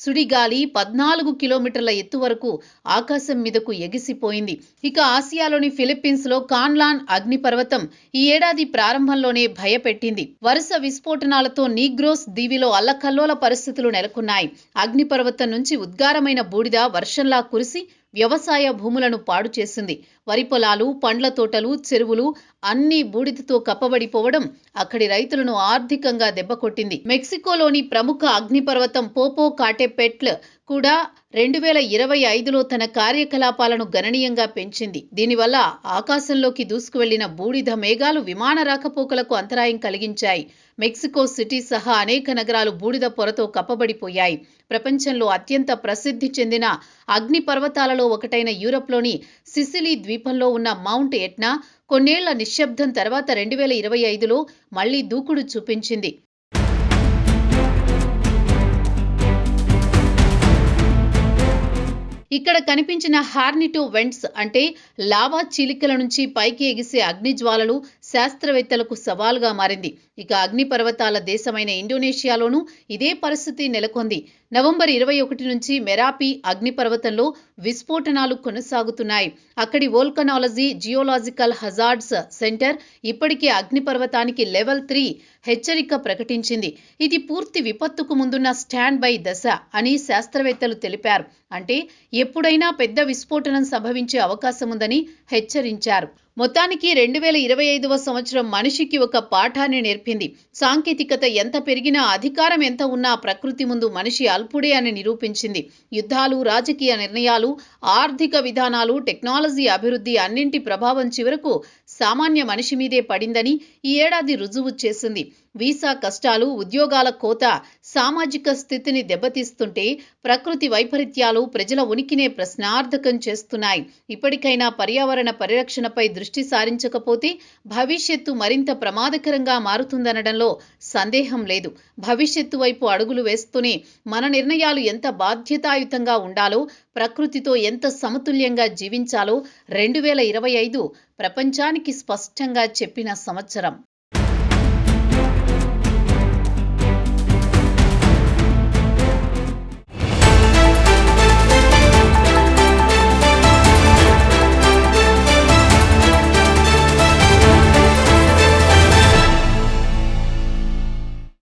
సుడిగాలి 14 కిలోమీటర్ల ఎత్తు వరకు ఆకాశం మీదకు ఎగిసిపోయింది. ఇక ఆసియాలోని ఫిలిప్పీన్స్ లో కాన్లాన్ అగ్నిపర్వతం ఈ ఏడాది ప్రారంభంలోనే భయపెట్టింది. వరుస విస్ఫోటనాలతో నీగ్రోస్ దీవిలో అల్లకల్లోల పరిస్థితులు నెలకొన్నాయి. అగ్నిపర్వతం నుంచి ఉద్గారమైన బూడిద వర్షంలా కురిసి వ్యవసాయ భూములను పాడు చేసింది. వరి పొలాలు, పండ్ల తోటలు, చెరువులు అన్నీ బూడిదతో కప్పబడిపోవడం అక్కడి రైతులను ఆర్థికంగా దెబ్బకొట్టింది. మెక్సికోలోని ప్రముఖ అగ్నిపర్వతం పోపో కాటెపెట్ల్ కూడా 2025లో తన కార్యకలాపాలను గణనీయంగా పెంచింది. దీనివల్ల ఆకాశంలోకి దూసుకువెళ్లిన బూడిద మేఘాలు విమాన రాకపోకలకు అంతరాయం కలిగించాయి. మెక్సికో సిటీ సహా అనేక నగరాలు బూడిద పొరతో కప్పబడిపోయాయి. ప్రపంచంలో అత్యంత ప్రసిద్ధి చెందిన అగ్నిపర్వతాలలో ఒకటైన యూరప్లోని సిసిలీ ద్వీపంలో ఉన్న మౌంట్ ఎట్నా కొన్నేళ్ల నిశ్శబ్దం తర్వాత 2025లో మళ్లీ దూకుడు చూపించింది. ఇక్కడ కనిపించిన హార్నిటో వెంట్స్ అంటే లావా చీలికల నుంచి పైకి ఎగిసే అగ్నిజ్వాలలు శాస్త్రవేత్తలకు సవాలుగా మారింది. ఇక అగ్నిపర్వతాల దేశమైన ఇండోనేషియాలోనూ ఇదే పరిస్థితి నెలకొంది. నవంబర్ 21 నుంచి మెరాపి అగ్నిపర్వతంలో విస్ఫోటనాలు కొనసాగుతున్నాయి. అక్కడి వోల్కనాలజీ జియోలాజికల్ హజార్డ్స్ సెంటర్ ఇప్పటికే అగ్నిపర్వతానికి లెవెల్ 3 హెచ్చరిక ప్రకటించింది. ఇది పూర్తి విపత్తుకు ముందున్న స్టాండ్ బై దశ అని శాస్త్రవేత్తలు తెలిపారు. అంటే ఎప్పుడైనా పెద్ద విస్ఫోటనం సంభవించే అవకాశం ఉందని హెచ్చరించారు. మొత్తానికి 2025వ సంవత్సరం మనిషికి ఒక పాఠాన్ని నేర్పింది. సాంకేతికత ఎంత పెరిగినా, అధికారం ఎంత ఉన్నా ప్రకృతి ముందు మనిషి అల్పుడే అని నిరూపించింది. యుద్ధాలు, రాజకీయ నిర్ణయాలు, ఆర్థిక విధానాలు, టెక్నాలజీ అభివృద్ధి అన్నింటి ప్రభావం చివరకు సామాన్య మనిషి మీదే పడిందని ఈ ఏడాది రుజువు చేసింది. వీసా కష్టాలు, ఉద్యోగాల కోత సామాజిక స్థితిని దెబ్బతీస్తుంటే ప్రకృతి వైపరీత్యాలు ప్రజల ఉనికినే ప్రశ్నార్థకం చేస్తున్నాయి. ఇప్పటికైనా పర్యావరణ పరిరక్షణపై దృష్టి సారించకపోతే భవిష్యత్తు మరింత ప్రమాదకరంగా మారుతుందనడంలో సందేహం లేదు. భవిష్యత్తు వైపు అడుగులు వేస్తూనే మన నిర్ణయాలు ఎంత బాధ్యతాయుతంగా ఉండాలో, ప్రకృతితో ఎంత సమతుల్యంగా జీవించాలో 2025 ప్రపంచానికి స్పష్టంగా చెప్పిన సంవత్సరం.